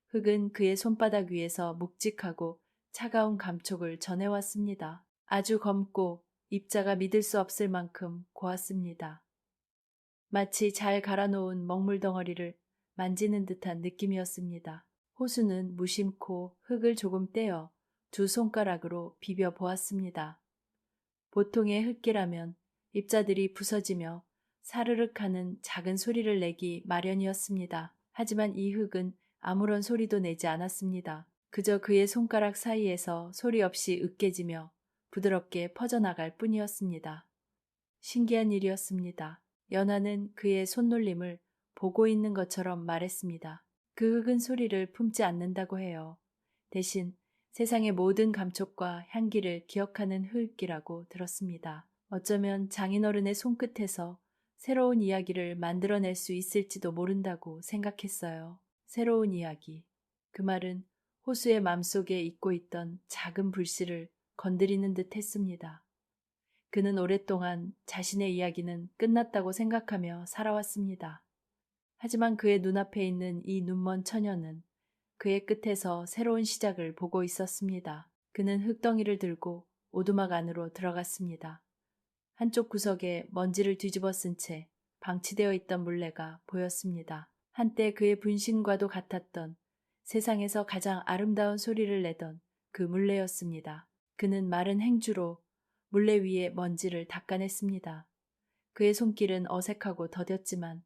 흙은 그의 손바닥 위에서 묵직하고 차가운 감촉을 전해왔습니다. 아주 검고 입자가 믿을 수 없을 만큼 고왔습니다. 마치 잘 갈아놓은 먹물 덩어리를 만지는 듯한 느낌이었습니다. 호수는 무심코 흙을 조금 떼어 두 손가락으로 비벼 보았습니다. 보통의 흙기라면 입자들이 부서지며 사르륵 하는 작은 소리를 내기 마련이었습니다. 하지만 이 흙은 아무런 소리도 내지 않았습니다. 그저 그의 손가락 사이에서 소리 없이 으깨지며 부드럽게 퍼져나갈 뿐이었습니다. 신기한 일이었습니다. 연화는 그의 손놀림을 보고 있는 것처럼 말했습니다. 그 흙은 소리를 품지 않는다고 해요. 대신 세상의 모든 감촉과 향기를 기억하는 흙이라고 들었습니다. 어쩌면 장인어른의 손끝에서 새로운 이야기를 만들어낼 수 있을지도 모른다고 생각했어요. 새로운 이야기. 그 말은 호수의 맘속에 잊고 있던 작은 불씨를 건드리는 듯 했습니다. 그는 오랫동안 자신의 이야기는 끝났다고 생각하며 살아왔습니다. 하지만 그의 눈앞에 있는 이 눈먼 처녀는 그의 끝에서 새로운 시작을 보고 있었습니다. 그는 흙덩이를 들고 오두막 안으로 들어갔습니다. 한쪽 구석에 먼지를 뒤집어 쓴 채 방치되어 있던 물레가 보였습니다. 한때 그의 분신과도 같았던 세상에서 가장 아름다운 소리를 내던 그 물레였습니다. 그는 마른 행주로 물레 위에 먼지를 닦아냈습니다. 그의 손길은 어색하고 더뎠지만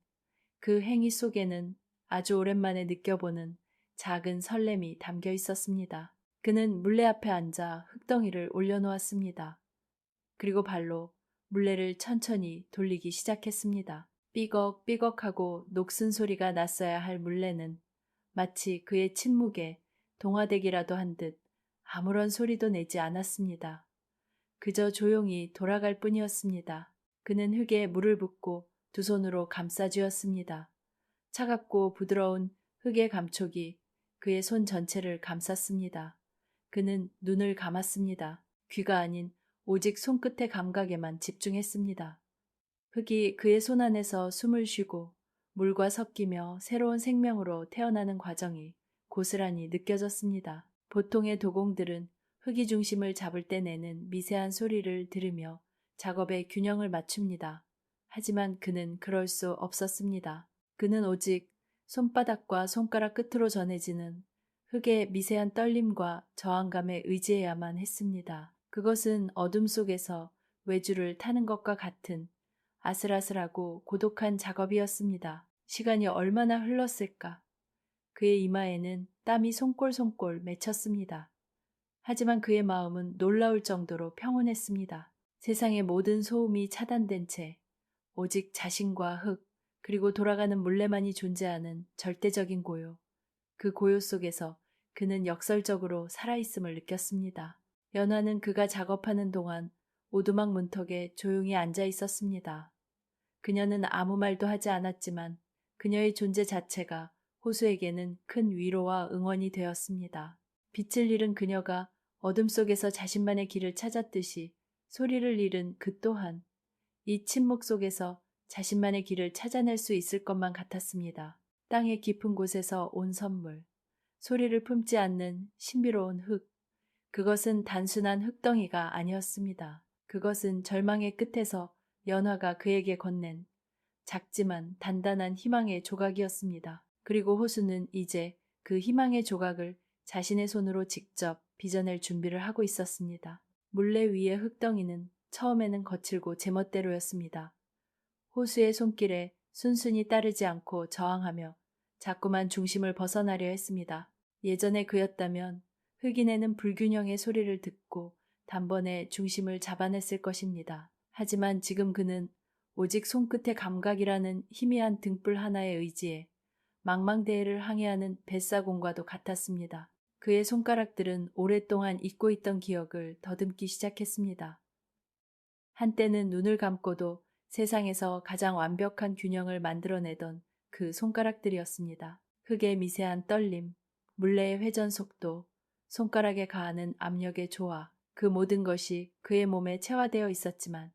그 행위 속에는 아주 오랜만에 느껴보는 작은 설렘이 담겨 있었습니다. 그는 물레 앞에 앉아 흙덩이를 올려놓았습니다. 그리고 발로 물레를 천천히 돌리기 시작했습니다. 삐걱삐걱하고 녹슨 소리가 났어야 할 물레는 마치 그의 침묵에 동화되기라도 한 듯 아무런 소리도 내지 않았습니다. 그저 조용히 돌아갈 뿐이었습니다. 그는 흙에 물을 붓고 두 손으로 감싸쥐었습니다. 차갑고 부드러운 흙의 감촉이 그의 손 전체를 감쌌습니다. 그는 눈을 감았습니다. 귀가 아닌 오직 손끝의 감각에만 집중했습니다. 흙이 그의 손 안에서 숨을 쉬고 물과 섞이며 새로운 생명으로 태어나는 과정이 고스란히 느껴졌습니다. 보통의 도공들은 흙이 중심을 잡을 때 내는 미세한 소리를 들으며 작업의 균형을 맞춥니다. 하지만 그는 그럴 수 없었습니다. 그는 오직 손바닥과 손가락 끝으로 전해지는 흙의 미세한 떨림과 저항감에 의지해야만 했습니다. 그것은 어둠 속에서 외주를 타는 것과 같은 아슬아슬하고 고독한 작업이었습니다. 시간이 얼마나 흘렀을까? 그의 이마에는 땀이 송골송골 맺혔습니다. 하지만 그의 마음은 놀라울 정도로 평온했습니다. 세상의 모든 소음이 차단된 채 오직 자신과 흙, 그리고 돌아가는 물레만이 존재하는 절대적인 고요. 그 고요 속에서 그는 역설적으로 살아있음을 느꼈습니다. 연화는 그가 작업하는 동안 오두막 문턱에 조용히 앉아 있었습니다. 그녀는 아무 말도 하지 않았지만 그녀의 존재 자체가 호수에게는 큰 위로와 응원이 되었습니다. 빛을 잃은 그녀가 어둠 속에서 자신만의 길을 찾았듯이 소리를 잃은 그 또한 이 침묵 속에서 자신만의 길을 찾아낼 수 있을 것만 같았습니다. 땅의 깊은 곳에서 온 선물, 소리를 품지 않는 신비로운 흙, 그것은 단순한 흙덩이가 아니었습니다. 그것은 절망의 끝에서 연화가 그에게 건넨 작지만 단단한 희망의 조각이었습니다. 그리고 호수는 이제 그 희망의 조각을 자신의 손으로 직접 빚어낼 준비를 하고 있었습니다. 물레 위의 흙덩이는 처음에는 거칠고 제멋대로였습니다. 호수의 손길에 순순히 따르지 않고 저항하며 자꾸만 중심을 벗어나려 했습니다. 예전에 그였다면 흙이 내는 불균형의 소리를 듣고 단번에 중심을 잡아냈을 것입니다. 하지만 지금 그는 오직 손끝의 감각이라는 희미한 등불 하나에 의지해 망망대해를 항해하는 뱃사공과도 같았습니다. 그의 손가락들은 오랫동안 잊고 있던 기억을 더듬기 시작했습니다. 한때는 눈을 감고도 세상에서 가장 완벽한 균형을 만들어내던 그 손가락들이었습니다. 흙의 미세한 떨림, 물레의 회전 속도, 손가락에 가하는 압력의 조화, 그 모든 것이 그의 몸에 체화되어 있었지만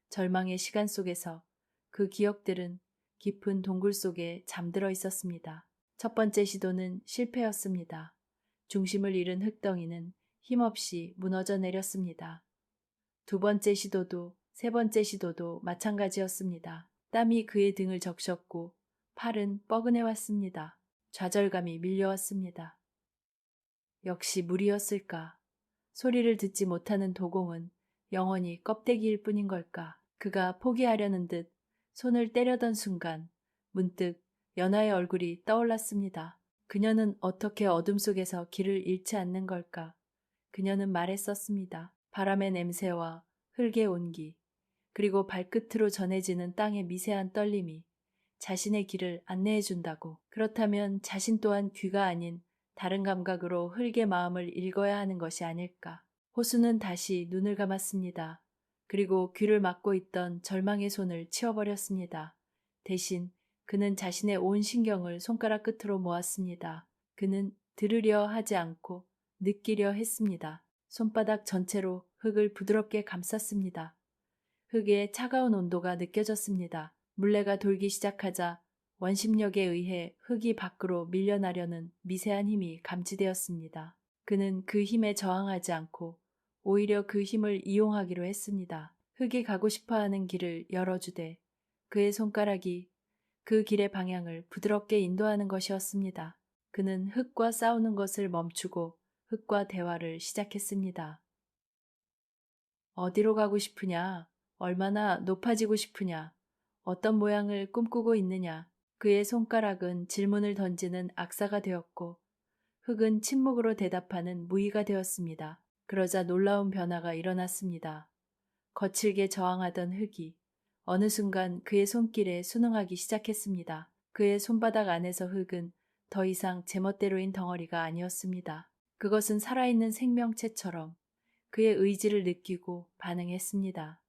절망의 시간 속에서 그 기억들은 깊은 동굴 속에 잠들어 있었습니다. 첫 번째 시도는 실패였습니다. 중심을 잃은 흙덩이는 힘없이 무너져 내렸습니다. 두 번째 시도도 세 번째 시도도 마찬가지였습니다. 땀이 그의 등을 적셨고 팔은 뻐근해 왔습니다. 좌절감이 밀려왔습니다. 역시 무리였을까? 소리를 듣지 못하는 도공은 영원히 껍데기일 뿐인 걸까? 그가 포기하려는 듯 손을 때려던 순간 문득 연하의 얼굴이 떠올랐습니다. 그녀는 어떻게 어둠 속에서 길을 잃지 않는 걸까? 그녀는 말했었습니다. 바람의 냄새와 흙의 온기, 그리고 발끝으로 전해지는 땅의 미세한 떨림이 자신의 길을 안내해 준다고. 그렇다면 자신 또한 귀가 아닌 다른 감각으로 흙의 마음을 읽어야 하는 것이 아닐까. 호수는 다시 눈을 감았습니다. 그리고 귀를 막고 있던 절망의 손을 치워버렸습니다. 대신 그는 자신의 온 신경을 손가락 끝으로 모았습니다. 그는 들으려 하지 않고 느끼려 했습니다. 손바닥 전체로 흙을 부드럽게 감쌌습니다. 흙의 차가운 온도가 느껴졌습니다. 물레가 돌기 시작하자 원심력에 의해 흙이 밖으로 밀려나려는 미세한 힘이 감지되었습니다. 그는 그 힘에 저항하지 않고 오히려 그 힘을 이용하기로 했습니다. 흙이 가고 싶어하는 길을 열어주되 그의 손가락이 그 길의 방향을 부드럽게 인도하는 것이었습니다. 그는 흙과 싸우는 것을 멈추고 흙과 대화를 시작했습니다. 어디로 가고 싶으냐? 얼마나 높아지고 싶으냐? 어떤 모양을 꿈꾸고 있느냐? 그의 손가락은 질문을 던지는 악사가 되었고 흙은 침묵으로 대답하는 무의가 되었습니다. 그러자 놀라운 변화가 일어났습니다. 거칠게 저항하던 흙이 어느 순간 그의 손길에 순응하기 시작했습니다. 그의 손바닥 안에서 흙은 더 이상 제멋대로인 덩어리가 아니었습니다. 그것은 살아있는 생명체처럼 그의 의지를 느끼고 반응했습니다.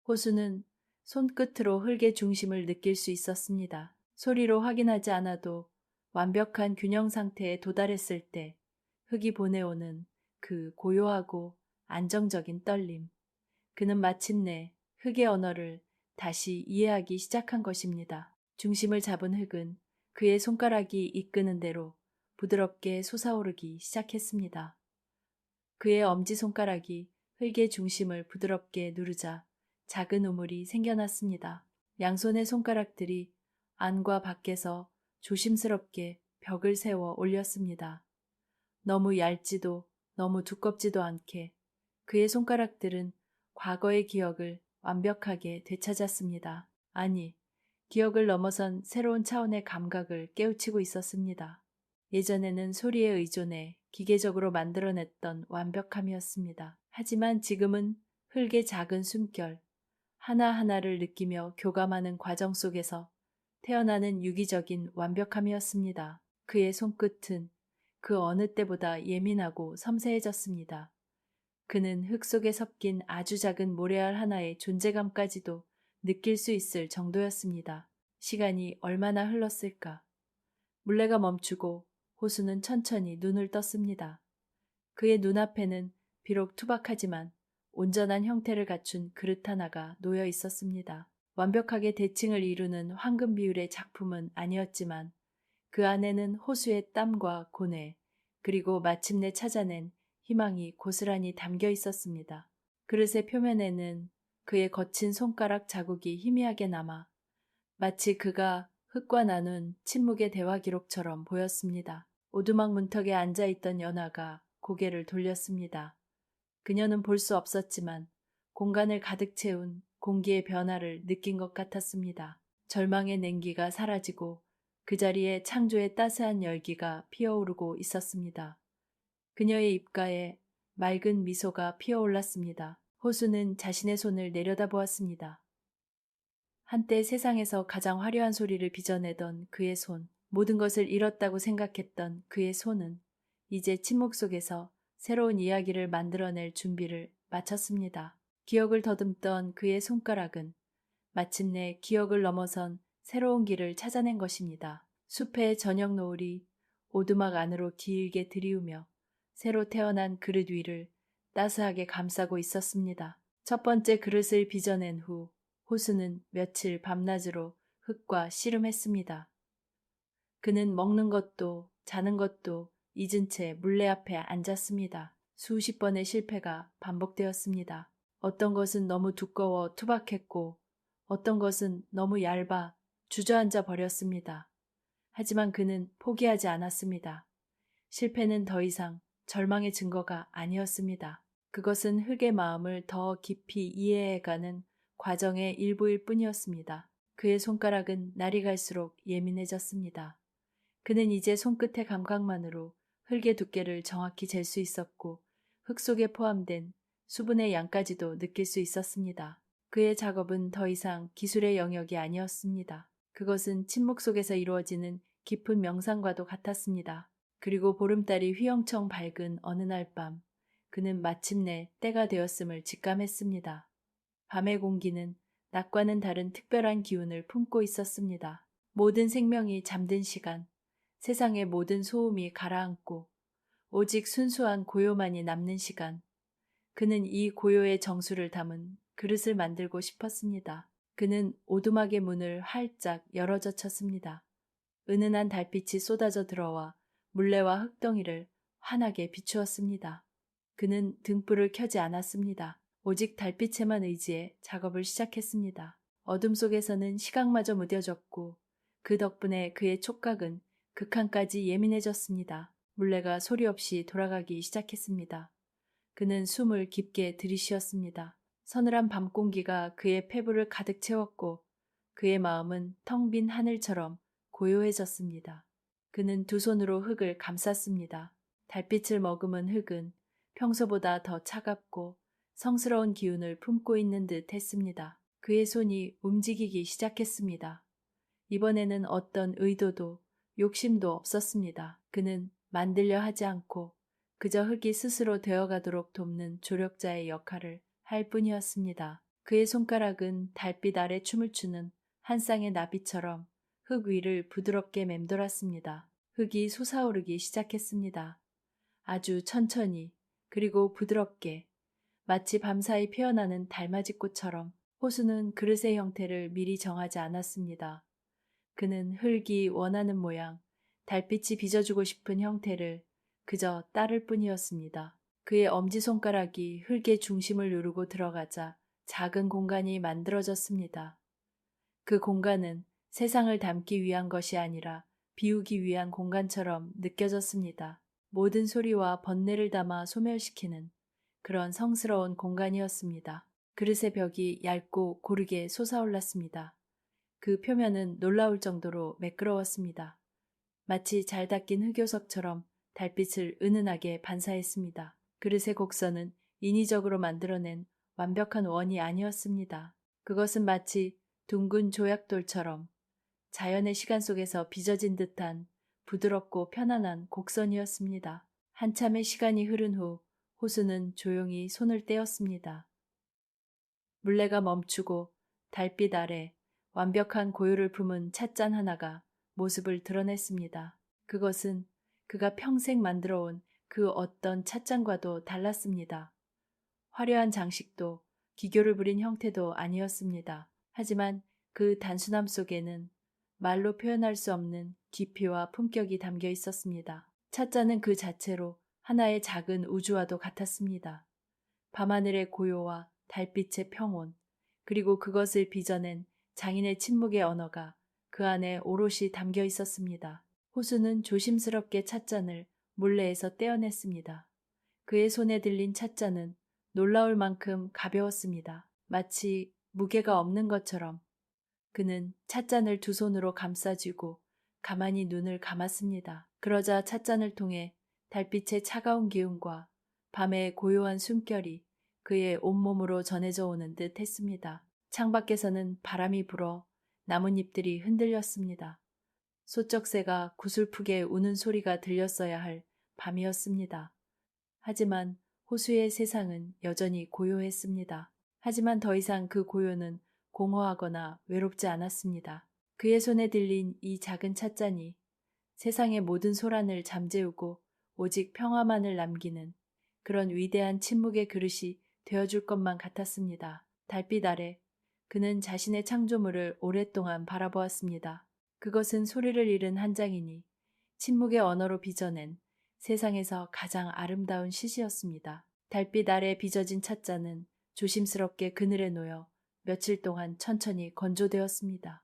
호수는 손끝으로 흙의 중심을 느낄 수 있었습니다. 소리로 확인하지 않아도 완벽한 균형 상태에 도달했을 때 흙이 보내오는 그 고요하고 안정적인 떨림. 그는 마침내 흙의 언어를 다시 이해하기 시작한 것입니다. 중심을 잡은 흙은 그의 손가락이 이끄는 대로 부드럽게 솟아오르기 시작했습니다. 그의 엄지손가락이 흙의 중심을 부드럽게 누르자 작은 우물이 생겨났습니다. 양손의 손가락들이 안과 밖에서 조심스럽게 벽을 세워 올렸습니다. 너무 얇지도 너무 두껍지도 않게 그의 손가락들은 과거의 기억을 완벽하게 되찾았습니다. 아니, 기억을 넘어선 새로운 차원의 감각을 깨우치고 있었습니다. 예전에는 소리에 의존해 기계적으로 만들어냈던 완벽함이었습니다. 하지만 지금은 흙의 작은 숨결 하나하나를 느끼며 교감하는 과정 속에서 태어나는 유기적인 완벽함이었습니다. 그의 손끝은 그 어느 때보다 예민하고 섬세해졌습니다. 그는 흙 속에 섞인 아주 작은 모래알 하나의 존재감까지도 느낄 수 있을 정도였습니다. 시간이 얼마나 흘렀을까? 물레가 멈추고 호수는 천천히 눈을 떴습니다. 그의 눈앞에는 비록 투박하지만 온전한 형태를 갖춘 그릇 하나가 놓여 있었습니다. 완벽하게 대칭을 이루는 황금 비율의 작품은 아니었지만 그 안에는 호수의 땀과 고뇌, 그리고 마침내 찾아낸 희망이 고스란히 담겨 있었습니다. 그릇의 표면에는 그의 거친 손가락 자국이 희미하게 남아 마치 그가 흙과 나눈 침묵의 대화 기록처럼 보였습니다. 오두막 문턱에 앉아있던 연하가 고개를 돌렸습니다. 그녀는 볼 수 없었지만 공간을 가득 채운 공기의 변화를 느낀 것 같았습니다. 절망의 냉기가 사라지고 그 자리에 창조의 따스한 열기가 피어오르고 있었습니다. 그녀의 입가에 맑은 미소가 피어올랐습니다. 호수는 자신의 손을 내려다보았습니다. 한때 세상에서 가장 화려한 소리를 빚어내던 그의 손, 모든 것을 잃었다고 생각했던 그의 손은 이제 침묵 속에서 새로운 이야기를 만들어낼 준비를 마쳤습니다. 기억을 더듬던 그의 손가락은 마침내 기억을 넘어선 새로운 길을 찾아낸 것입니다. 숲의 저녁 노을이 오두막 안으로 길게 들이우며 새로 태어난 그릇 위를 따스하게 감싸고 있었습니다. 첫 번째 그릇을 빚어낸 후 호수는 며칠 밤낮으로 흙과 씨름했습니다. 그는 먹는 것도 자는 것도 잊은 채 물레 앞에 앉았습니다. 수십 번의 실패가 반복되었습니다. 어떤 것은 너무 두꺼워 투박했고 어떤 것은 너무 얇아 주저앉아 버렸습니다. 하지만 그는 포기하지 않았습니다. 실패는 더 이상 절망의 증거가 아니었습니다. 그것은 흙의 마음을 더 깊이 이해해가는 과정의 일부일 뿐이었습니다. 그의 손가락은 날이 갈수록 예민해졌습니다. 그는 이제 손끝의 감각만으로 흙의 두께를 정확히 잴 수 있었고 흙 속에 포함된 수분의 양까지도 느낄 수 있었습니다. 그의 작업은 더 이상 기술의 영역이 아니었습니다. 그것은 침묵 속에서 이루어지는 깊은 명상과도 같았습니다. 그리고 보름달이 휘영청 밝은 어느 날 밤, 그는 마침내 때가 되었음을 직감했습니다. 밤의 공기는 낮과는 다른 특별한 기운을 품고 있었습니다. 모든 생명이 잠든 시간, 세상의 모든 소음이 가라앉고 오직 순수한 고요만이 남는 시간. 그는 이 고요의 정수를 담은 그릇을 만들고 싶었습니다. 그는 오두막의 문을 활짝 열어젖혔습니다. 은은한 달빛이 쏟아져 들어와 물레와 흙덩이를 환하게 비추었습니다. 그는 등불을 켜지 않았습니다. 오직 달빛에만 의지해 작업을 시작했습니다. 어둠 속에서는 시각마저 무뎌졌고 그 덕분에 그의 촉각은 극한까지 예민해졌습니다. 물레가 소리 없이 돌아가기 시작했습니다. 그는 숨을 깊게 들이쉬었습니다. 서늘한 밤 공기가 그의 폐부를 가득 채웠고 그의 마음은 텅 빈 하늘처럼 고요해졌습니다. 그는 두 손으로 흙을 감쌌습니다. 달빛을 머금은 흙은 평소보다 더 차갑고 성스러운 기운을 품고 있는 듯 했습니다. 그의 손이 움직이기 시작했습니다. 이번에는 어떤 의도도 욕심도 없었습니다. 그는 만들려 하지 않고 그저 흙이 스스로 되어가도록 돕는 조력자의 역할을 할 뿐이었습니다. 그의 손가락은 달빛 아래 춤을 추는 한 쌍의 나비처럼 흙 위를 부드럽게 맴돌았습니다. 흙이 솟아오르기 시작했습니다. 아주 천천히 그리고 부드럽게 마치 밤사이 피어나는 달맞이꽃처럼. 호수는 그릇의 형태를 미리 정하지 않았습니다. 그는 흙이 원하는 모양, 달빛이 빚어주고 싶은 형태를 그저 따를 뿐이었습니다. 그의 엄지손가락이 흙의 중심을 누르고 들어가자 작은 공간이 만들어졌습니다. 그 공간은 세상을 담기 위한 것이 아니라 비우기 위한 공간처럼 느껴졌습니다. 모든 소리와 번뇌를 담아 소멸시키는 그런 성스러운 공간이었습니다. 그릇의 벽이 얇고 고르게 솟아올랐습니다. 그 표면은 놀라울 정도로 매끄러웠습니다. 마치 잘 닦인 흑요석처럼 달빛을 은은하게 반사했습니다. 그릇의 곡선은 인위적으로 만들어낸 완벽한 원이 아니었습니다. 그것은 마치 둥근 조약돌처럼 자연의 시간 속에서 빚어진 듯한 부드럽고 편안한 곡선이었습니다. 한참의 시간이 흐른 후 호수는 조용히 손을 떼었습니다. 물레가 멈추고 달빛 아래 완벽한 고요를 품은 찻잔 하나가 모습을 드러냈습니다. 그것은 그가 평생 만들어온 그 어떤 찻잔과도 달랐습니다. 화려한 장식도 기교를 부린 형태도 아니었습니다. 하지만 그 단순함 속에는 말로 표현할 수 없는 깊이와 품격이 담겨 있었습니다. 찻잔은 그 자체로 하나의 작은 우주와도 같았습니다. 밤하늘의 고요와 달빛의 평온, 그리고 그것을 빚어낸 장인의 침묵의 언어가 그 안에 오롯이 담겨 있었습니다. 호수는 조심스럽게 찻잔을 물레에서 떼어냈습니다. 그의 손에 들린 찻잔은 놀라울 만큼 가벼웠습니다. 마치 무게가 없는 것처럼. 그는 찻잔을 두 손으로 감싸쥐고 가만히 눈을 감았습니다. 그러자 찻잔을 통해 달빛의 차가운 기운과 밤의 고요한 숨결이 그의 온몸으로 전해져 오는 듯 했습니다. 창밖에서는 바람이 불어 나뭇잎들이 흔들렸습니다. 소쩍새가 구슬프게 우는 소리가 들렸어야 할 밤이었습니다. 하지만 호수의 세상은 여전히 고요했습니다. 하지만 더 이상 그 고요는 공허하거나 외롭지 않았습니다. 그의 손에 들린 이 작은 찻잔이 세상의 모든 소란을 잠재우고 오직 평화만을 남기는 그런 위대한 침묵의 그릇이 되어줄 것만 같았습니다. 달빛 아래 그는 자신의 창조물을 오랫동안 바라보았습니다. 그것은 소리를 잃은 한 장이니 침묵의 언어로 빚어낸 세상에서 가장 아름다운 시시였습니다. 달빛 아래 빚어진 찻잔은 조심스럽게 그늘에 놓여 며칠 동안 천천히 건조되었습니다.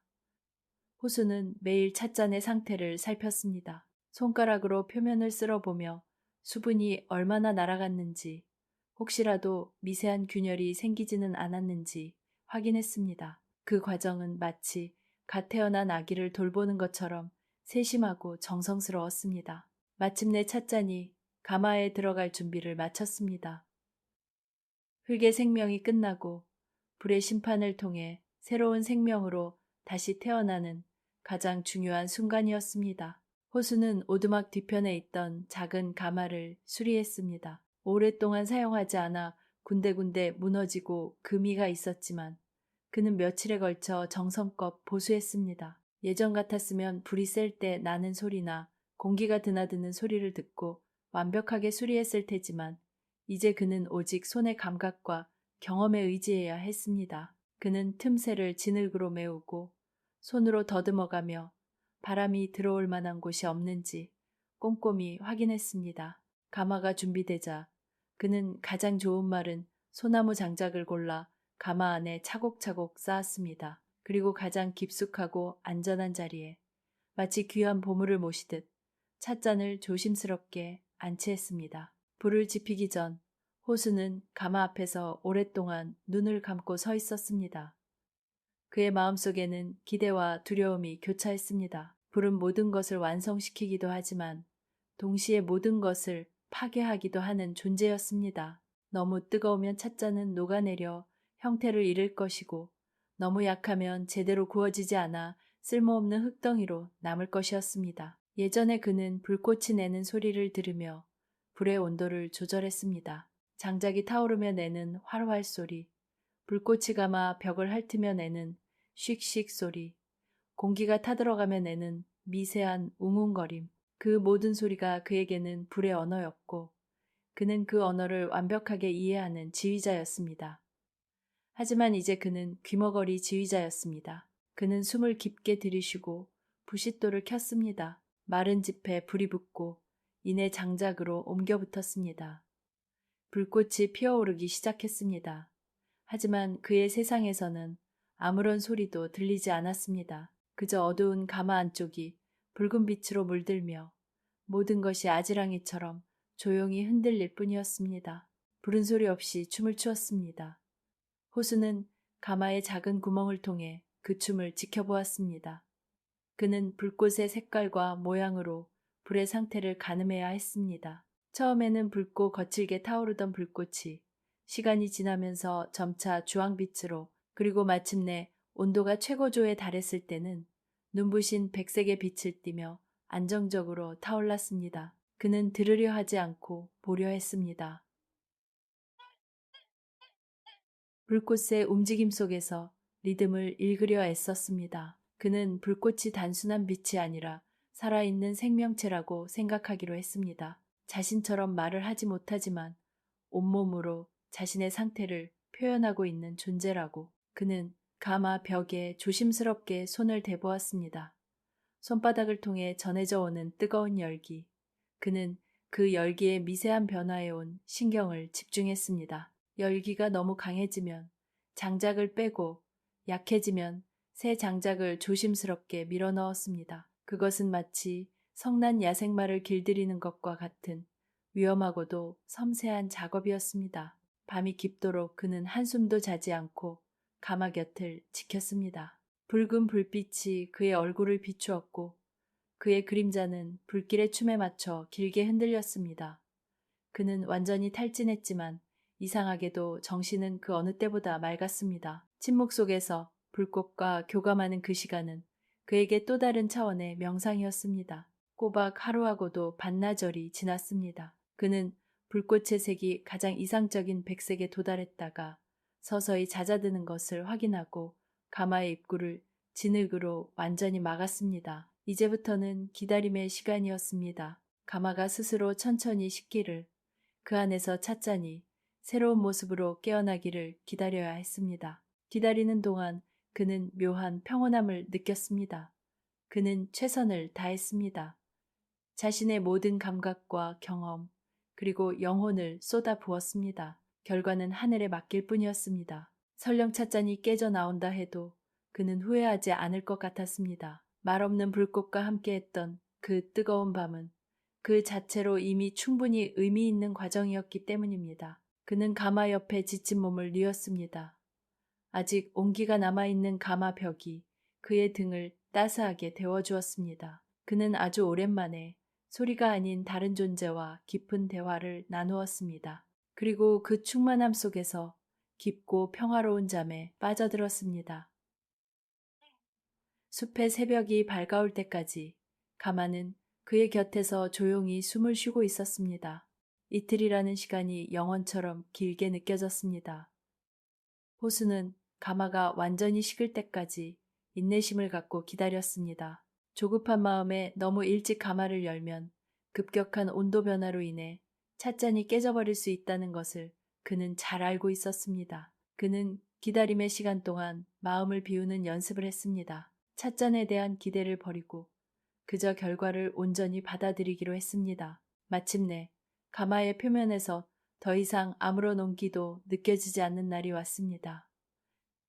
호수는 매일 찻잔의 상태를 살폈습니다. 손가락으로 표면을 쓸어보며 수분이 얼마나 날아갔는지, 혹시라도 미세한 균열이 생기지는 않았는지 확인했습니다. 그 과정은 마치 갓 태어난 아기를 돌보는 것처럼 세심하고 정성스러웠습니다. 마침내 찻잔이 가마에 들어갈 준비를 마쳤습니다. 흙의 생명이 끝나고 불의 심판을 통해 새로운 생명으로 다시 태어나는 가장 중요한 순간이었습니다. 호수는 오두막 뒤편에 있던 작은 가마를 수리했습니다. 오랫동안 사용하지 않아 군데군데 무너지고 금이가 있었지만 그는 며칠에 걸쳐 정성껏 보수했습니다. 예전 같았으면 불이 셀 때 나는 소리나 공기가 드나드는 소리를 듣고 완벽하게 수리했을 테지만 이제 그는 오직 손의 감각과 경험에 의지해야 했습니다. 그는 틈새를 진흙으로 메우고 손으로 더듬어가며 바람이 들어올 만한 곳이 없는지 꼼꼼히 확인했습니다. 가마가 준비되자 그는 가장 좋은 말은 소나무 장작을 골라 가마 안에 차곡차곡 쌓았습니다. 그리고 가장 깊숙하고 안전한 자리에 마치 귀한 보물을 모시듯 찻잔을 조심스럽게 안치했습니다. 불을 지피기 전 호수는 가마 앞에서 오랫동안 눈을 감고 서 있었습니다. 그의 마음속에는 기대와 두려움이 교차했습니다. 불은 모든 것을 완성시키기도 하지만 동시에 모든 것을 파괴하기도 하는 존재였습니다. 너무 뜨거우면 찻잔은 녹아내려 형태를 잃을 것이고 너무 약하면 제대로 구워지지 않아 쓸모없는 흙덩이로 남을 것이었습니다. 예전에 그는 불꽃이 내는 소리를 들으며 불의 온도를 조절했습니다. 장작이 타오르며 내는 활활 소리, 불꽃이 감아 벽을 핥으며 내는 씩씩 소리, 공기가 타들어가며 내는 미세한 웅웅거림, 그 모든 소리가 그에게는 불의 언어였고 그는 그 언어를 완벽하게 이해하는 지휘자였습니다. 하지만 이제 그는 귀머거리 지휘자였습니다. 그는 숨을 깊게 들이쉬고 부싯돌을 켰습니다. 마른 짚에 불이 붙고 이내 장작으로 옮겨 붙었습니다. 불꽃이 피어오르기 시작했습니다. 하지만 그의 세상에서는 아무런 소리도 들리지 않았습니다. 그저 어두운 가마 안쪽이 붉은 빛으로 물들며 모든 것이 아지랑이처럼 조용히 흔들릴 뿐이었습니다. 부른 소리 없이 춤을 추었습니다. 호수는 가마의 작은 구멍을 통해 그 춤을 지켜보았습니다. 그는 불꽃의 색깔과 모양으로 불의 상태를 가늠해야 했습니다. 처음에는 붉고 거칠게 타오르던 불꽃이 시간이 지나면서 점차 주황빛으로 그리고 마침내 온도가 최고조에 달했을 때는 눈부신 백색의 빛을 띠며 안정적으로 타올랐습니다. 그는 들으려 하지 않고 보려 했습니다. 불꽃의 움직임 속에서 리듬을 읽으려 애썼습니다. 그는 불꽃이 단순한 빛이 아니라 살아있는 생명체라고 생각하기로 했습니다. 자신처럼 말을 하지 못하지만 온몸으로 자신의 상태를 표현하고 있는 존재라고. 그는 가마 벽에 조심스럽게 손을 대보았습니다. 손바닥을 통해 전해져 오는 뜨거운 열기. 그는 그 열기의 미세한 변화에 온 신경을 집중했습니다. 열기가 너무 강해지면 장작을 빼고 약해지면 새 장작을 조심스럽게 밀어 넣었습니다. 그것은 마치 성난 야생마를 길들이는 것과 같은 위험하고도 섬세한 작업이었습니다. 밤이 깊도록 그는 한숨도 자지 않고 가마 곁을 지켰습니다. 붉은 불빛이 그의 얼굴을 비추었고 그의 그림자는 불길의 춤에 맞춰 길게 흔들렸습니다. 그는 완전히 탈진했지만 이상하게도 정신은 그 어느 때보다 맑았습니다. 침묵 속에서 불꽃과 교감하는 그 시간은 그에게 또 다른 차원의 명상이었습니다. 꼬박 하루하고도 반나절이 지났습니다. 그는 불꽃의 색이 가장 이상적인 백색에 도달했다가 서서히 잦아드는 것을 확인하고 가마의 입구를 진흙으로 완전히 막았습니다. 이제부터는 기다림의 시간이었습니다. 가마가 스스로 천천히 식기를, 그 안에서 찻잔이 새로운 모습으로 깨어나기를 기다려야 했습니다. 기다리는 동안 그는 묘한 평온함을 느꼈습니다. 그는 최선을 다했습니다. 자신의 모든 감각과 경험, 그리고 영혼을 쏟아 부었습니다. 결과는 하늘에 맡길 뿐이었습니다. 설령 찻잔이 깨져 나온다 해도 그는 후회하지 않을 것 같았습니다. 말없는 불꽃과 함께했던 그 뜨거운 밤은 그 자체로 이미 충분히 의미 있는 과정이었기 때문입니다. 그는 가마 옆에 지친 몸을 뉘었습니다. 아직 온기가 남아있는 가마 벽이 그의 등을 따스하게 데워주었습니다. 그는 아주 오랜만에 소리가 아닌 다른 존재와 깊은 대화를 나누었습니다. 그리고 그 충만함 속에서 깊고 평화로운 잠에 빠져들었습니다. 숲의 새벽이 밝아올 때까지 가마는 그의 곁에서 조용히 숨을 쉬고 있었습니다. 이틀이라는 시간이 영원처럼 길게 느껴졌습니다. 호수는 가마가 완전히 식을 때까지 인내심을 갖고 기다렸습니다. 조급한 마음에 너무 일찍 가마를 열면 급격한 온도 변화로 인해 찻잔이 깨져버릴 수 있다는 것을 그는 잘 알고 있었습니다. 그는 기다림의 시간 동안 마음을 비우는 연습을 했습니다. 찻잔에 대한 기대를 버리고 그저 결과를 온전히 받아들이기로 했습니다. 마침내 가마의 표면에서 더 이상 아무런 온기도 느껴지지 않는 날이 왔습니다.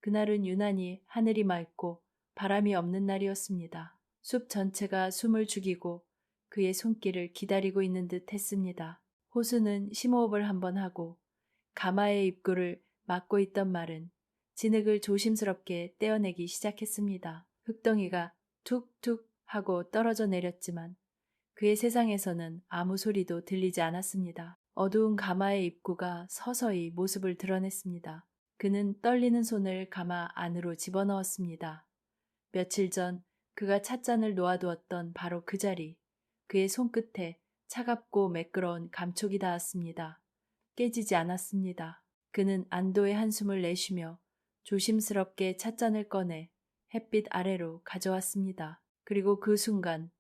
그날은 유난히 하늘이 맑고 바람이 없는 날이었습니다. 숲 전체가 숨을 죽이고 그의 손길을 기다리고 있는 듯 했습니다. 호수는 심호흡을 한번 하고 가마의 입구를 막고 있던 말은 진흙을 조심스럽게 떼어내기 시작했습니다. 흙덩이가 툭툭 하고 떨어져 내렸지만 그의 세상에서는 아무 소리도 들리지 않았습니다. 어두운 가마의 입구가 서서히 모습을 드러냈습니다. 그는 떨리는 손을 가마 안으로 집어넣었습니다. 며칠 전 그가 찻잔을 놓아두었던 바로 그 자리, 그의 손끝에 차갑고 매끄러운 감촉이 닿았습니다. 깨지지 않았습니다. 그는 안도의 한숨을 내쉬며 조심스럽게 찻잔을 꺼내 햇빛 아래로 가져왔습니다. 그리고 그 순간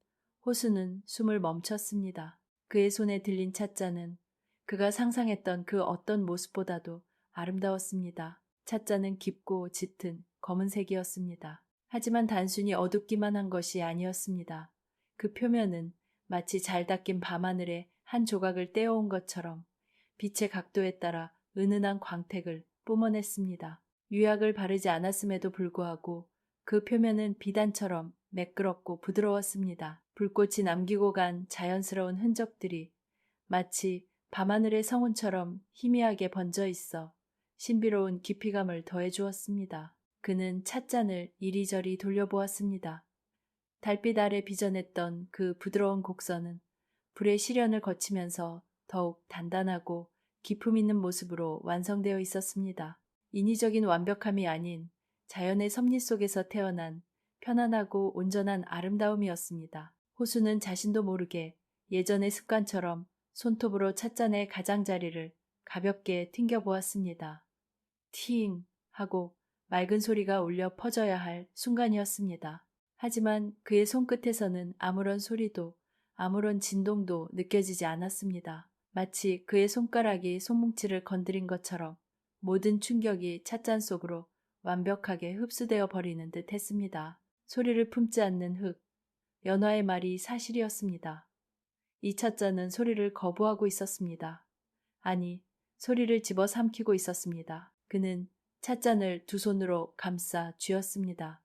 호수는 숨을 멈췄습니다. 그의 손에 들린 찻잔은 그가 상상했던 그 어떤 모습보다도 아름다웠습니다. 찻잔은 깊고 짙은 검은색이었습니다. 하지만 단순히 어둡기만 한 것이 아니었습니다. 그 표면은 마치 잘 닦인 밤하늘의 한 조각을 떼어온 것처럼 빛의 각도에 따라 은은한 광택을 뿜어냈습니다. 유약을 바르지 않았음에도 불구하고 그 표면은 비단처럼 매끄럽고 부드러웠습니다. 불꽃이 남기고 간 자연스러운 흔적들이 마치 밤하늘의 성운처럼 희미하게 번져 있어 신비로운 깊이감을 더해주었습니다. 그는 찻잔을 이리저리 돌려보았습니다. 달빛 아래 빚어냈던 그 부드러운 곡선은 불의 시련을 거치면서 더욱 단단하고 기품 있는 모습으로 완성되어 있었습니다. 인위적인 완벽함이 아닌 자연의 섭리 속에서 태어난 편안하고 온전한 아름다움이었습니다. 호수는 자신도 모르게 예전의 습관처럼 손톱으로 찻잔의 가장자리를 가볍게 튕겨보았습니다. 팅 하고 맑은 소리가 울려 퍼져야 할 순간이었습니다. 하지만 그의 손끝에서는 아무런 소리도 아무런 진동도 느껴지지 않았습니다. 마치 그의 손가락이 손뭉치를 건드린 것처럼 모든 충격이 찻잔 속으로 완벽하게 흡수되어 버리는 듯 했습니다. 소리를 품지 않는 흙, 연화의 말이 사실이었습니다. 이 찻잔은 소리를 거부하고 있었습니다. 아니, 소리를 집어삼키고 있었습니다. 그는 찻잔을 두 손으로 감싸 쥐었습니다.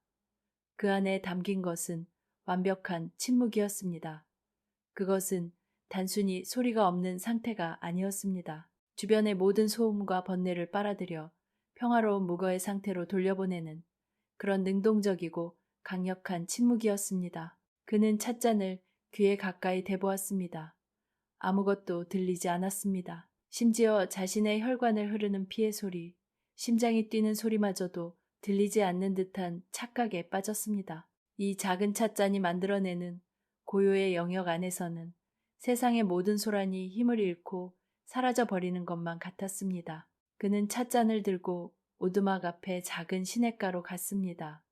그 안에 담긴 것은 완벽한 침묵이었습니다. 그것은 단순히 소리가 없는 상태가 아니었습니다. 주변의 모든 소음과 번뇌를 빨아들여 평화로운 무거의 상태로 돌려보내는 그런 능동적이고 강력한 침묵이었습니다. 그는 찻잔을 귀에 가까이 대보았습니다. 아무것도 들리지 않았습니다. 심지어 자신의 혈관을 흐르는 피의 소리, 심장이 뛰는 소리마저도 들리지 않는 듯한 착각에 빠졌습니다. 이 작은 찻잔이 만들어내는 고요의 영역 안에서는 세상의 모든 소란이 힘을 잃고 사라져버리는 것만 같았습니다. 그는 찻잔을 들고 오두막 앞에 작은 시냇가로 갔습니다.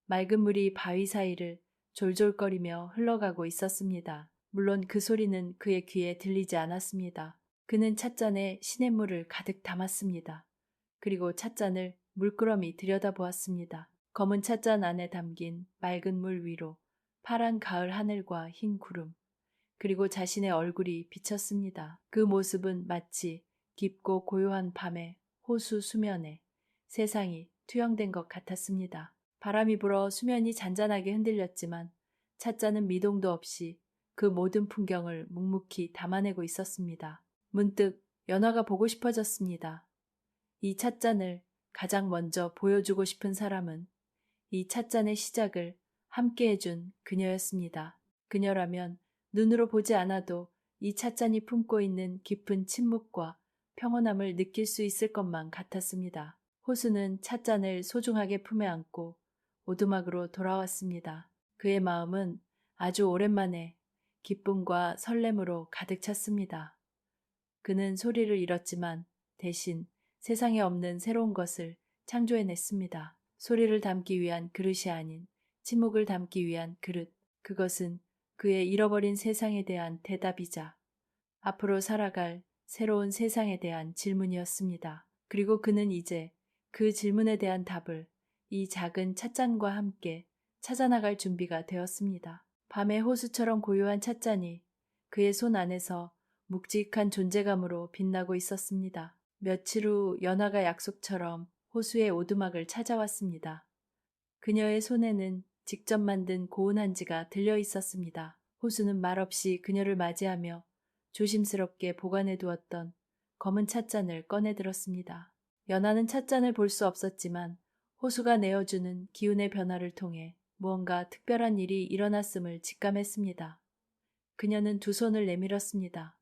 맑은 물이 바위 사이를 졸졸거리며 흘러가고 있었습니다. 물론 그 소리는 그의 귀에 들리지 않았습니다. 그는 찻잔에 시냇물을 가득 담았습니다. 그리고 찻잔을 물끄러미 들여다보았습니다. 검은 찻잔 안에 담긴 맑은 물 위로 파란 가을 하늘과 흰 구름, 그리고 자신의 얼굴이 비쳤습니다. 그 모습은 마치 깊고 고요한 밤의 호수 수면에 세상이 투영된 것 같았습니다. 바람이 불어 수면이 잔잔하게 흔들렸지만 찻잔은 미동도 없이 그 모든 풍경을 묵묵히 담아내고 있었습니다. 문득 연화가 보고 싶어졌습니다. 이 찻잔을 가장 먼저 보여주고 싶은 사람은 이 찻잔의 시작을 함께 해준 그녀였습니다. 그녀라면 눈으로 보지 않아도 이 찻잔이 품고 있는 깊은 침묵과 평온함을 느낄 수 있을 것만 같았습니다. 호수는 찻잔을 소중하게 품에 안고 오두막으로 돌아왔습니다. 그의 마음은 아주 오랜만에 기쁨과 설렘으로 가득 찼습니다. 그는 소리를 잃었지만 대신 세상에 없는 새로운 것을 창조해냈습니다. 소리를 담기 위한 그릇이 아닌 침묵을 담기 위한 그릇. 그것은 그의 잃어버린 세상에 대한 대답이자 앞으로 살아갈 새로운 세상에 대한 질문이었습니다. 그리고 그는 이제 그 질문에 대한 답을 이 작은 찻잔과 함께 찾아나갈 준비가 되었습니다. 밤의 호수처럼 고요한 찻잔이 그의 손 안에서 묵직한 존재감으로 빛나고 있었습니다. 며칠 후 연화가 약속처럼 호수의 오두막을 찾아왔습니다. 그녀의 손에는 직접 만든 고운 한지가 들려 있었습니다. 호수는 말없이 그녀를 맞이하며 조심스럽게 보관해 두었던 검은 찻잔을 꺼내 들었습니다. 연화는 찻잔을 볼 수 없었지만 호수가 내어주는 기운의 변화를 통해 무언가 특별한 일이 일어났음을 직감했습니다. 그녀는 두 손을 내밀었습니다.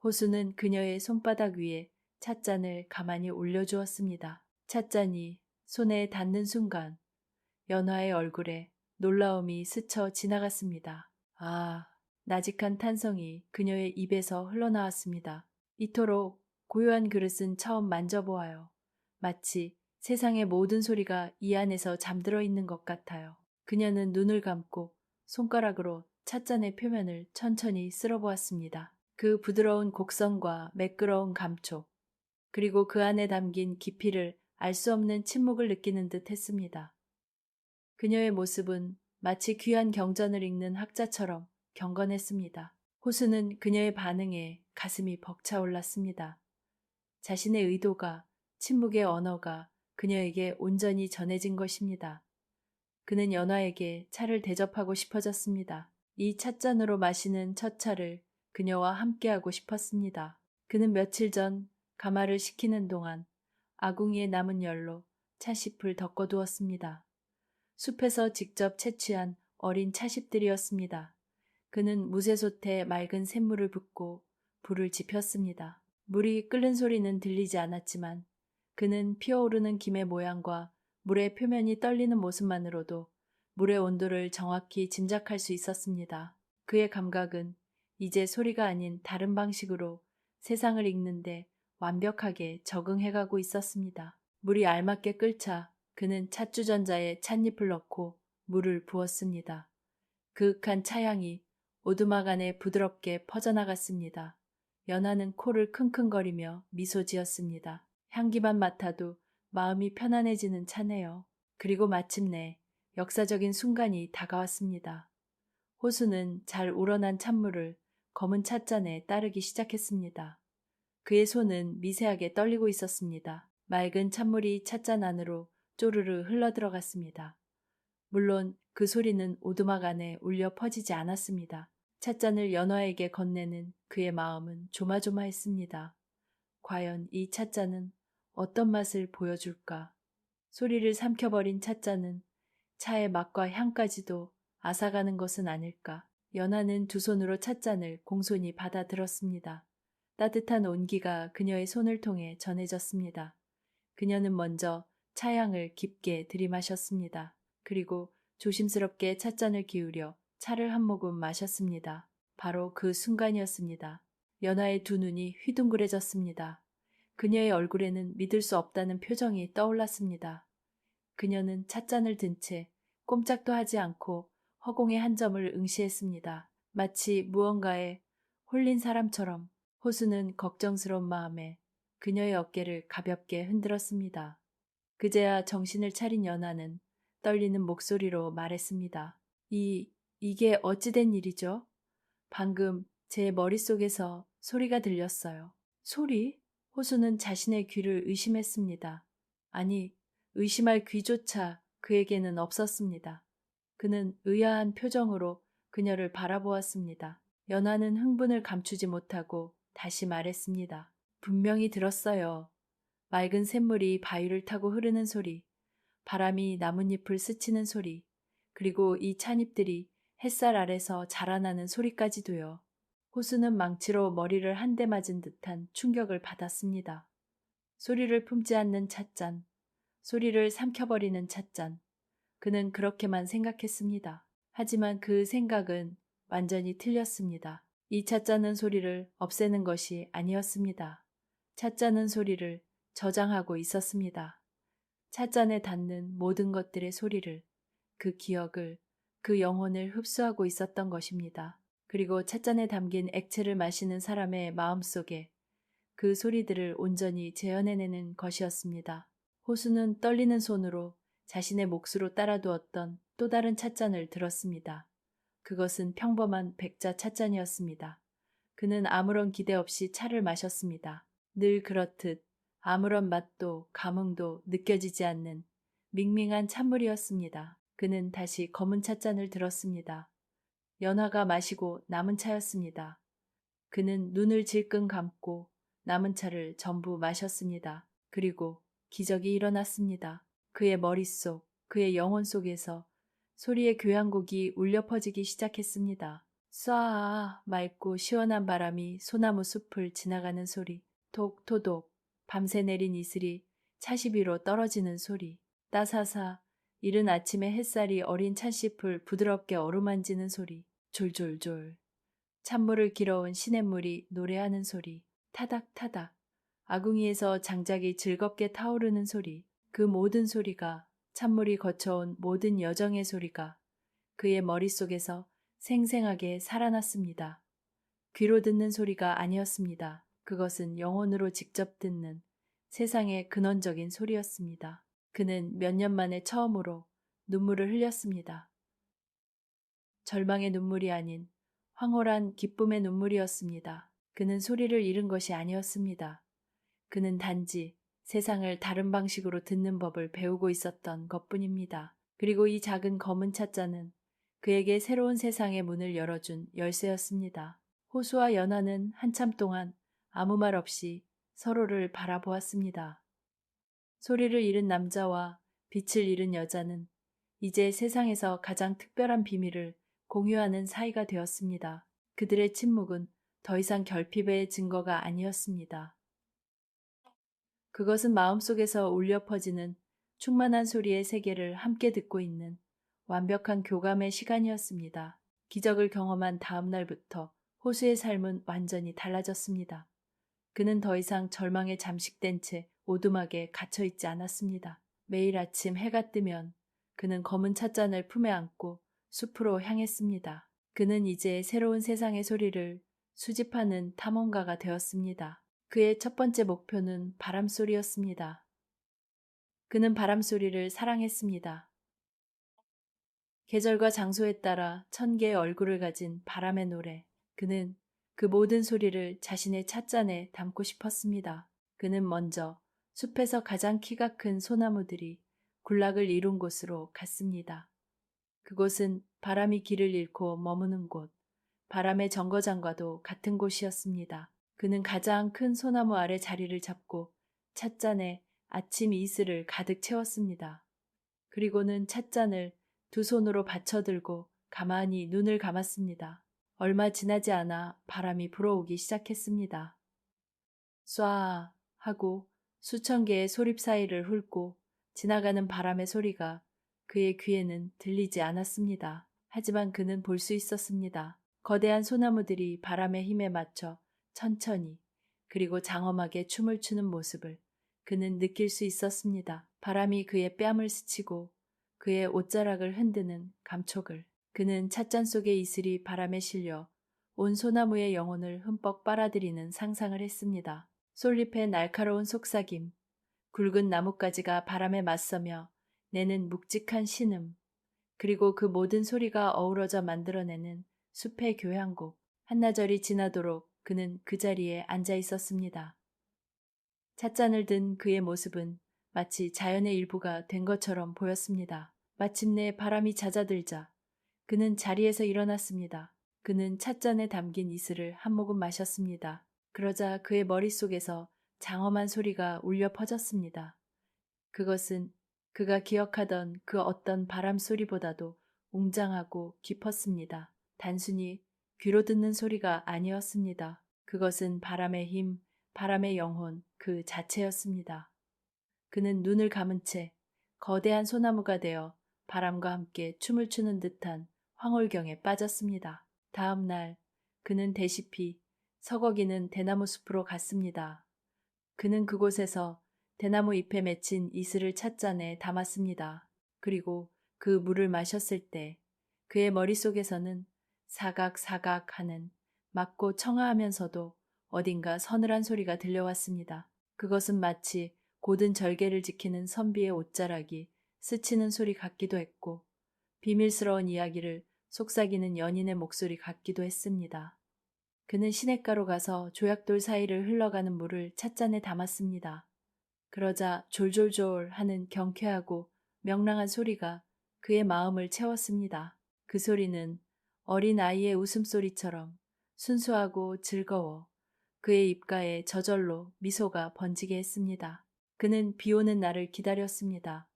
호수는 그녀의 손바닥 위에 찻잔을 가만히 올려주었습니다. 찻잔이 손에 닿는 순간 연화의 얼굴에 놀라움이 스쳐 지나갔습니다. 아, 나직한 탄성이 그녀의 입에서 흘러나왔습니다. 이토록 고요한 그릇은 처음 만져보아요. 마치 세상의 모든 소리가 이 안에서 잠들어 있는 것 같아요. 그녀는 눈을 감고 손가락으로 찻잔의 표면을 천천히 쓸어보았습니다. 그 부드러운 곡선과 매끄러운 감촉, 그리고 그 안에 담긴 깊이를 알 수 없는 침묵을 느끼는 듯 했습니다. 그녀의 모습은 마치 귀한 경전을 읽는 학자처럼 경건했습니다. 호수는 그녀의 반응에 가슴이 벅차올랐습니다. 자신의 의도가, 침묵의 언어가 그녀에게 온전히 전해진 것입니다. 그는 연화에게 차를 대접하고 싶어졌습니다. 이 찻잔으로 마시는 첫 차를 그녀와 함께하고 싶었습니다. 그는 며칠 전 가마를 식히는 동안 아궁이에 남은 열로 차씨풀 덮어두었습니다. 숲에서 직접 채취한 어린 차십들이었습니다. 그는 무쇠솥에 맑은 샘물을 붓고 불을 지폈습니다. 물이 끓는 소리는 들리지 않았지만 그는 피어오르는 김의 모양과 물의 표면이 떨리는 모습만으로도 물의 온도를 정확히 짐작할 수 있었습니다. 그의 감각은 이제 소리가 아닌 다른 방식으로 세상을 읽는데 완벽하게 적응해가고 있었습니다. 물이 알맞게 끓자 그는 찻주전자에 찻잎을 넣고 물을 부었습니다. 그윽한 차향이 오두막 안에 부드럽게 퍼져나갔습니다. 연화는 코를 킁킁거리며 미소 지었습니다. 향기만 맡아도 마음이 편안해지는 차네요. 그리고 마침내 역사적인 순간이 다가왔습니다. 호수는 잘 우러난 찬물을 검은 찻잔에 따르기 시작했습니다. 그의 손은 미세하게 떨리고 있었습니다. 맑은 찬물이 찻잔 안으로 쪼르르 흘러들어갔습니다. 물론 그 소리는 오두막 안에 울려 퍼지지 않았습니다. 찻잔을 연화에게 건네는 그의 마음은 조마조마했습니다. 과연 이 찻잔은 어떤 맛을 보여줄까? 소리를 삼켜버린 찻잔은 차의 맛과 향까지도 앗아가는 것은 아닐까? 연화는 두 손으로 찻잔을 공손히 받아들었습니다. 따뜻한 온기가 그녀의 손을 통해 전해졌습니다. 그녀는 먼저 차향을 깊게 들이마셨습니다. 그리고 조심스럽게 찻잔을 기울여 차를 한 모금 마셨습니다. 바로 그 순간이었습니다. 연화의 두 눈이 휘둥그레졌습니다. 그녀의 얼굴에는 믿을 수 없다는 표정이 떠올랐습니다. 그녀는 찻잔을 든 채 꼼짝도 하지 않고 허공의 한 점을 응시했습니다. 마치 무언가에 홀린 사람처럼. 호수는 걱정스러운 마음에 그녀의 어깨를 가볍게 흔들었습니다. 그제야 정신을 차린 연하는 떨리는 목소리로 말했습니다. 이게 어찌된 일이죠? 방금 제 머릿속에서 소리가 들렸어요. 소리? 호수는 자신의 귀를 의심했습니다. 아니, 의심할 귀조차 그에게는 없었습니다. 그는 의아한 표정으로 그녀를 바라보았습니다. 연화는 흥분을 감추지 못하고 다시 말했습니다. 분명히 들었어요. 맑은 샘물이 바위를 타고 흐르는 소리, 바람이 나뭇잎을 스치는 소리, 그리고 이 찻잎들이 햇살 아래서 자라나는 소리까지도요. 호수는 망치로 머리를 한 대 맞은 듯한 충격을 받았습니다. 소리를 품지 않는 찻잔, 소리를 삼켜버리는 찻잔. 그는 그렇게만 생각했습니다. 하지만 그 생각은 완전히 틀렸습니다. 이 찻잔은 소리를 없애는 것이 아니었습니다. 찻잔은 소리를 저장하고 있었습니다. 찻잔에 닿는 모든 것들의 소리를, 그 기억을, 그 영혼을 흡수하고 있었던 것입니다. 그리고 찻잔에 담긴 액체를 마시는 사람의 마음속에 그 소리들을 온전히 재현해내는 것이었습니다. 호수는 떨리는 손으로 자신의 몫으로 따라두었던 또 다른 찻잔을 들었습니다. 그것은 평범한 백자 찻잔이었습니다. 그는 아무런 기대 없이 차를 마셨습니다. 늘 그렇듯 아무런 맛도 감흥도 느껴지지 않는 밍밍한 찬물이었습니다. 그는 다시 검은 찻잔을 들었습니다. 연화가 마시고 남은 차였습니다. 그는 눈을 질끈 감고 남은 차를 전부 마셨습니다. 그리고 기적이 일어났습니다. 그의 머릿속, 그의 영혼 속에서 소리의 교향곡이 울려 퍼지기 시작했습니다. 쏴아 맑고 시원한 바람이 소나무 숲을 지나가는 소리, 톡토독 밤새 내린 이슬이 차시 위로 떨어지는 소리, 따사사 이른 아침에 햇살이 어린 찻잎을 부드럽게 어루만지는 소리, 졸졸졸 찬물을 길어온 시냇물이 노래하는 소리, 타닥타닥 아궁이에서 장작이 즐겁게 타오르는 소리, 그 모든 소리가 찬물이 거쳐온 모든 여정의 소리가 그의 머릿속에서 생생하게 살아났습니다. 귀로 듣는 소리가 아니었습니다. 그것은 영혼으로 직접 듣는 세상의 근원적인 소리였습니다. 그는 몇 년 만에 처음으로 눈물을 흘렸습니다. 절망의 눈물이 아닌 황홀한 기쁨의 눈물이었습니다. 그는 소리를 잃은 것이 아니었습니다. 그는 단지 세상을 다른 방식으로 듣는 법을 배우고 있었던 것뿐입니다. 그리고 이 작은 검은 찻잔은 그에게 새로운 세상의 문을 열어준 열쇠였습니다. 호수와 연화는 한참 동안 아무 말 없이 서로를 바라보았습니다. 소리를 잃은 남자와 빛을 잃은 여자는 이제 세상에서 가장 특별한 비밀을 공유하는 사이가 되었습니다. 그들의 침묵은 더 이상 결핍의 증거가 아니었습니다. 그것은 마음속에서 울려 퍼지는 충만한 소리의 세계를 함께 듣고 있는 완벽한 교감의 시간이었습니다. 기적을 경험한 다음 날부터 호수의 삶은 완전히 달라졌습니다. 그는 더 이상 절망에 잠식된 채 오두막에 갇혀있지 않았습니다. 매일 아침 해가 뜨면 그는 검은 찻잔을 품에 안고 숲으로 향했습니다. 그는 이제 새로운 세상의 소리를 수집하는 탐험가가 되었습니다. 그의 첫 번째 목표는 바람소리였습니다. 그는 바람소리를 사랑했습니다. 계절과 장소에 따라 1000개의 얼굴을 가진 바람의 노래. 그는 그 모든 소리를 자신의 찻잔에 담고 싶었습니다. 그는 먼저 숲에서 가장 키가 큰 소나무들이 군락을 이룬 곳으로 갔습니다. 그곳은 바람이 길을 잃고 머무는 곳, 바람의 정거장과도 같은 곳이었습니다. 그는 가장 큰 소나무 아래 자리를 잡고 찻잔에 아침 이슬을 가득 채웠습니다. 그리고는 찻잔을 두 손으로 받쳐들고 가만히 눈을 감았습니다. 얼마 지나지 않아 바람이 불어오기 시작했습니다. 쏴 하고 수천 개의 소립 사이를 훑고 지나가는 바람의 소리가 그의 귀에는 들리지 않았습니다. 하지만 그는 볼 수 있었습니다. 거대한 소나무들이 바람의 힘에 맞춰 천천히 그리고 장엄하게 춤을 추는 모습을 그는 느낄 수 있었습니다. 바람이 그의 뺨을 스치고 그의 옷자락을 흔드는 감촉을. 그는 찻잔 속의 이슬이 바람에 실려 온 소나무의 영혼을 흠뻑 빨아들이는 상상을 했습니다. 솔잎의 날카로운 속삭임, 굵은 나뭇가지가 바람에 맞서며 내는 묵직한 신음, 그리고 그 모든 소리가 어우러져 만들어내는 숲의 교향곡. 한나절이 지나도록 그는 그 자리에 앉아 있었습니다. 찻잔을 든 그의 모습은 마치 자연의 일부가 된 것처럼 보였습니다. 마침내 바람이 잦아들자 그는 자리에서 일어났습니다. 그는 찻잔에 담긴 이슬을 한 모금 마셨습니다. 그러자 그의 머릿속에서 장엄한 소리가 울려 퍼졌습니다. 그것은 그가 기억하던 그 어떤 바람 소리보다도 웅장하고 깊었습니다. 단순히 귀로 듣는 소리가 아니었습니다. 그것은 바람의 힘, 바람의 영혼 그 자체였습니다. 그는 눈을 감은 채 거대한 소나무가 되어 바람과 함께 춤을 추는 듯한 황홀경에 빠졌습니다. 다음 날 그는 대시피 서거기는 대나무 숲으로 갔습니다. 그는 그곳에서 대나무 잎에 맺힌 이슬을 찻잔에 담았습니다. 그리고 그 물을 마셨을 때 그의 머릿속에서는 사각사각 하는 맑고 청아하면서도 어딘가 서늘한 소리가 들려왔습니다. 그것은 마치 고든 절개를 지키는 선비의 옷자락이 스치는 소리 같기도 했고 비밀스러운 이야기를 속삭이는 연인의 목소리 같기도 했습니다. 그는 시냇가로 가서 조약돌 사이를 흘러가는 물을 찻잔에 담았습니다. 그러자 졸졸졸 하는 경쾌하고 명랑한 소리가 그의 마음을 채웠습니다. 그 소리는 어린 아이의 웃음소리처럼 순수하고 즐거워 그의 입가에 저절로 미소가 번지게 했습니다. 그는 비 오는 날을 기다렸습니다.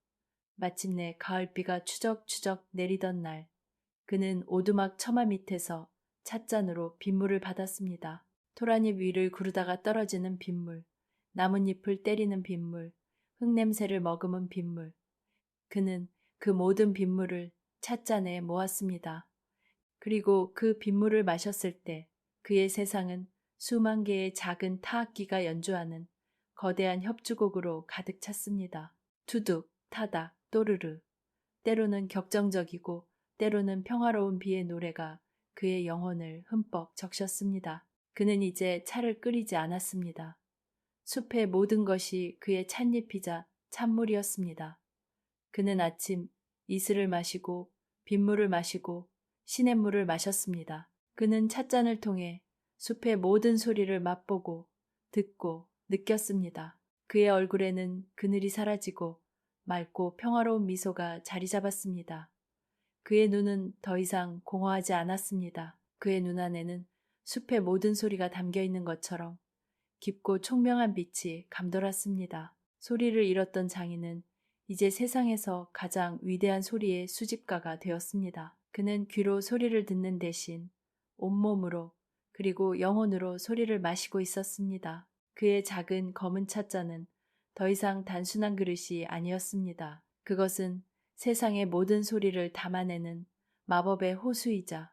마침내 가을비가 추적추적 내리던 날, 그는 오두막 처마 밑에서 찻잔으로 빗물을 받았습니다. 토란잎 위를 구르다가 떨어지는 빗물, 나뭇잎을 때리는 빗물, 흙냄새를 머금은 빗물. 그는 그 모든 빗물을 찻잔에 모았습니다. 그리고 그 빗물을 마셨을 때 그의 세상은 수만 개의 작은 타악기가 연주하는 거대한 협주곡으로 가득 찼습니다. 투둑, 타닥, 또르르. 때로는 격정적이고 때로는 평화로운 비의 노래가 그의 영혼을 흠뻑 적셨습니다. 그는 이제 차를 끓이지 않았습니다. 숲의 모든 것이 그의 찻잎이자 찬물이었습니다. 그는 아침 이슬을 마시고 빗물을 마시고 시냇물을 마셨습니다. 그는 찻잔을 통해 숲의 모든 소리를 맛보고 듣고 느꼈습니다. 그의 얼굴에는 그늘이 사라지고 맑고 평화로운 미소가 자리 잡았습니다. 그의 눈은 더 이상 공허하지 않았습니다. 그의 눈 안에는 숲의 모든 소리가 담겨 있는 것처럼 깊고 총명한 빛이 감돌았습니다. 소리를 잃었던 장인은 이제 세상에서 가장 위대한 소리의 수집가가 되었습니다. 그는 귀로 소리를 듣는 대신 온몸으로 그리고 영혼으로 소리를 마시고 있었습니다. 그의 작은 검은 찻잔은 더 이상 단순한 그릇이 아니었습니다. 그것은 세상의 모든 소리를 담아내는 마법의 호수이자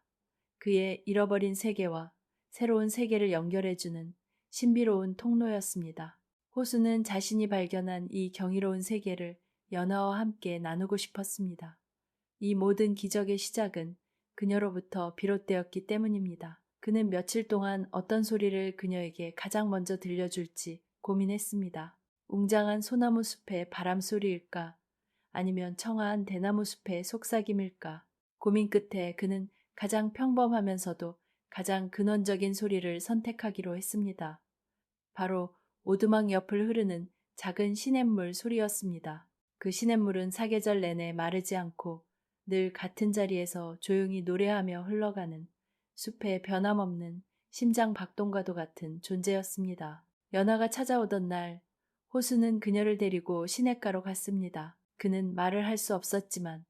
그의 잃어버린 세계와 새로운 세계를 연결해주는 신비로운 통로였습니다. 호수는 자신이 발견한 이 경이로운 세계를 연하와 함께 나누고 싶었습니다. 이 모든 기적의 시작은 그녀로부터 비롯되었기 때문입니다. 그는 며칠 동안 어떤 소리를 그녀에게 가장 먼저 들려줄지 고민했습니다. 웅장한 소나무 숲의 바람 소리일까? 아니면 청아한 대나무 숲의 속삭임일까? 고민 끝에 그는 가장 평범하면서도 가장 근원적인 소리를 선택하기로 했습니다. 바로 오두막 옆을 흐르는 작은 시냇물 소리였습니다. 그 시냇물은 사계절 내내 마르지 않고 늘 같은 자리에서 조용히 노래하며 흘러가는 숲의 변함없는 심장 박동과도 같은 존재였습니다. 연하가 찾아오던 날 호수는 그녀를 데리고 시냇가로 갔습니다. 그는 말을 할 수 없었지만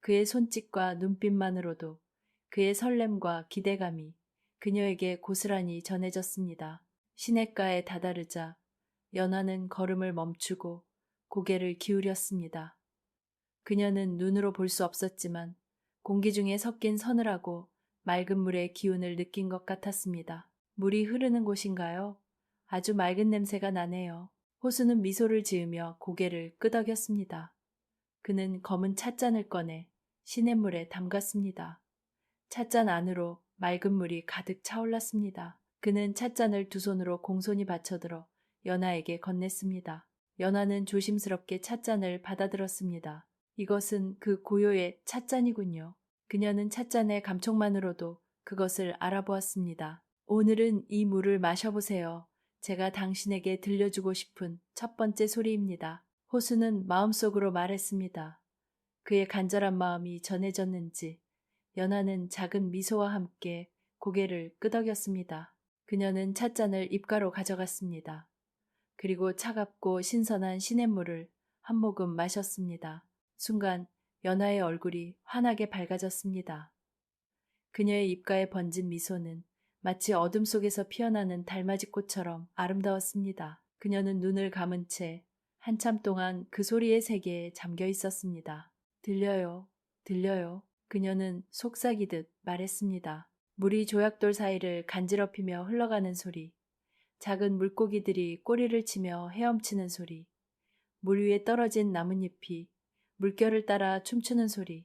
그의 손짓과 눈빛만으로도 그의 설렘과 기대감이 그녀에게 고스란히 전해졌습니다. 시냇가에 다다르자 연하는 걸음을 멈추고 고개를 기울였습니다. 그녀는 눈으로 볼 수 없었지만 공기 중에 섞인 서늘하고 맑은 물의 기운을 느낀 것 같았습니다. 물이 흐르는 곳인가요? 아주 맑은 냄새가 나네요. 호수는 미소를 지으며 고개를 끄덕였습니다. 그는 검은 찻잔을 꺼내 시냇물에 담갔습니다. 찻잔 안으로 맑은 물이 가득 차올랐습니다. 그는 찻잔을 두 손으로 공손히 받쳐들어 연하에게 건넸습니다. 연하는 조심스럽게 찻잔을 받아들었습니다. 이것은 그 고요의 찻잔이군요. 그녀는 찻잔의 감촉만으로도 그것을 알아보았습니다. 오늘은 이 물을 마셔보세요. 제가 당신에게 들려주고 싶은 첫 번째 소리입니다. 호수는 마음속으로 말했습니다. 그의 간절한 마음이 전해졌는지 연하는 작은 미소와 함께 고개를 끄덕였습니다. 그녀는 찻잔을 입가로 가져갔습니다. 그리고 차갑고 신선한 시냇물을 한 모금 마셨습니다. 순간 연하의 얼굴이 환하게 밝아졌습니다. 그녀의 입가에 번진 미소는 마치 어둠 속에서 피어나는 달맞이꽃처럼 아름다웠습니다. 그녀는 눈을 감은 채 한참 동안 그 소리의 세계에 잠겨 있었습니다. 들려요, 들려요. 그녀는 속삭이듯 말했습니다. 물이 조약돌 사이를 간지럽히며 흘러가는 소리, 작은 물고기들이 꼬리를 치며 헤엄치는 소리, 물 위에 떨어진 나뭇잎이 물결을 따라 춤추는 소리,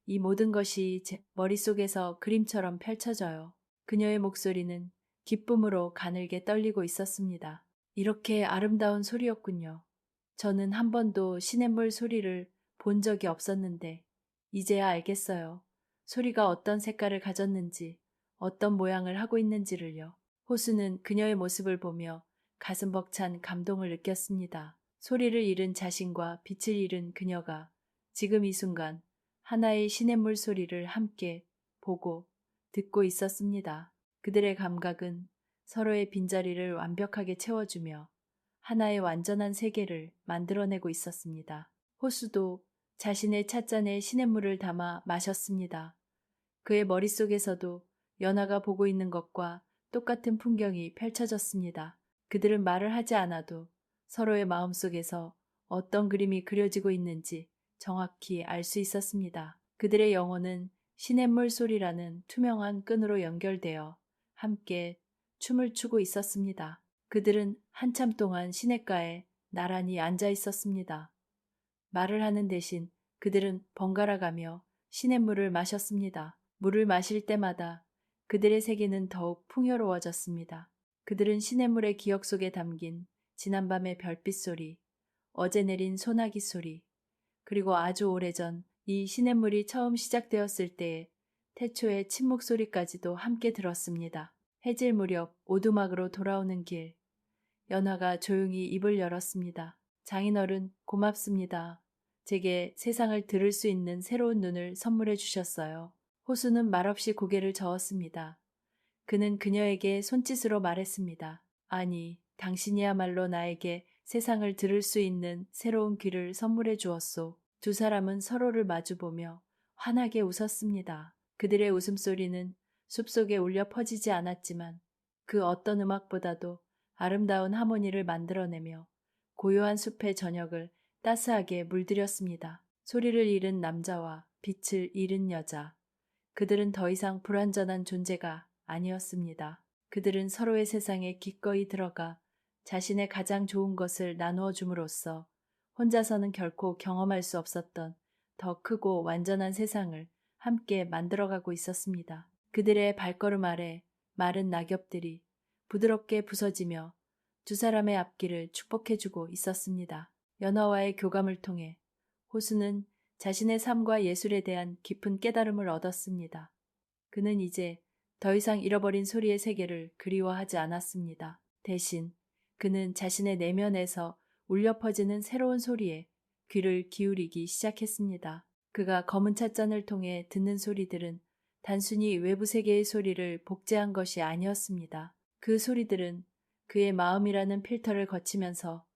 이 모든 것이 제 머릿속에서 그림처럼 펼쳐져요. 그녀의 목소리는 기쁨으로 가늘게 떨리고 있었습니다. 이렇게 아름다운 소리였군요. 저는 한 번도 시냇물 소리를 본 적이 없었는데 이제야 알겠어요. 소리가 어떤 색깔을 가졌는지, 어떤 모양을 하고 있는지를요. 호수는 그녀의 모습을 보며 가슴 벅찬 감동을 느꼈습니다. 소리를 잃은 자신과 빛을 잃은 그녀가 지금 이 순간 하나의 시냇물 소리를 함께 보고 듣고 있었습니다. 그들의 감각은 서로의 빈자리를 완벽하게 채워주며 하나의 완전한 세계를 만들어내고 있었습니다. 호수도 자신의 찻잔에 시냇물을 담아 마셨습니다. 그의 머릿속에서도 연하가 보고 있는 것과 똑같은 풍경이 펼쳐졌습니다. 그들은 말을 하지 않아도 서로의 마음속에서 어떤 그림이 그려지고 있는지 정확히 알 수 있었습니다. 그들의 영혼은 시냇물 소리라는 투명한 끈으로 연결되어 함께 춤을 추고 있었습니다. 그들은 한참 동안 시냇가에 나란히 앉아 있었습니다. 말을 하는 대신 그들은 번갈아 가며 시냇물을 마셨습니다. 물을 마실 때마다 그들의 세계는 더욱 풍요로워졌습니다. 그들은 시냇물의 기억 속에 담긴 지난밤의 별빛 소리, 어제 내린 소나기 소리, 그리고 아주 오래전 이 시냇물이 처음 시작되었을 때의 태초의 침묵 소리까지도 함께 들었습니다. 해질 무렵 오두막으로 돌아오는 길, 연화가 조용히 입을 열었습니다. 장인어른 고맙습니다. 제게 세상을 들을 수 있는 새로운 눈을 선물해 주셨어요. 호수는 말없이 고개를 저었습니다. 그는 그녀에게 손짓으로 말했습니다. 아니, 당신이야말로 나에게 세상을 들을 수 있는 새로운 귀를 선물해 주었소. 두 사람은 서로를 마주보며 환하게 웃었습니다. 그들의 웃음소리는 숲속에 울려 퍼지지 않았지만 그 어떤 음악보다도 아름다운 하모니를 만들어내며 고요한 숲의 저녁을 따스하게 물들였습니다. 소리를 잃은 남자와 빛을 잃은 여자. 그들은 더 이상 불완전한 존재가 아니었습니다. 그들은 서로의 세상에 기꺼이 들어가 자신의 가장 좋은 것을 나누어 줌으로써 혼자서는 결코 경험할 수 없었던 더 크고 완전한 세상을 함께 만들어가고 있었습니다. 그들의 발걸음 아래 마른 낙엽들이 부드럽게 부서지며 두 사람의 앞길을 축복해주고 있었습니다. 연화와의 교감을 통해 호수는 자신의 삶과 예술에 대한 깊은 깨달음을 얻었습니다. 그는 이제 더 이상 잃어버린 소리의 세계를 그리워하지 않았습니다. 대신 그는 자신의 내면에서 울려 퍼지는 새로운 소리에 귀를 기울이기 시작했습니다. 그가 검은 찻잔을 통해 듣는 소리들은 단순히 외부 세계의 소리를 복제한 것이 아니었습니다. 그 소리들은 그의 마음이라는 필터를 거치면서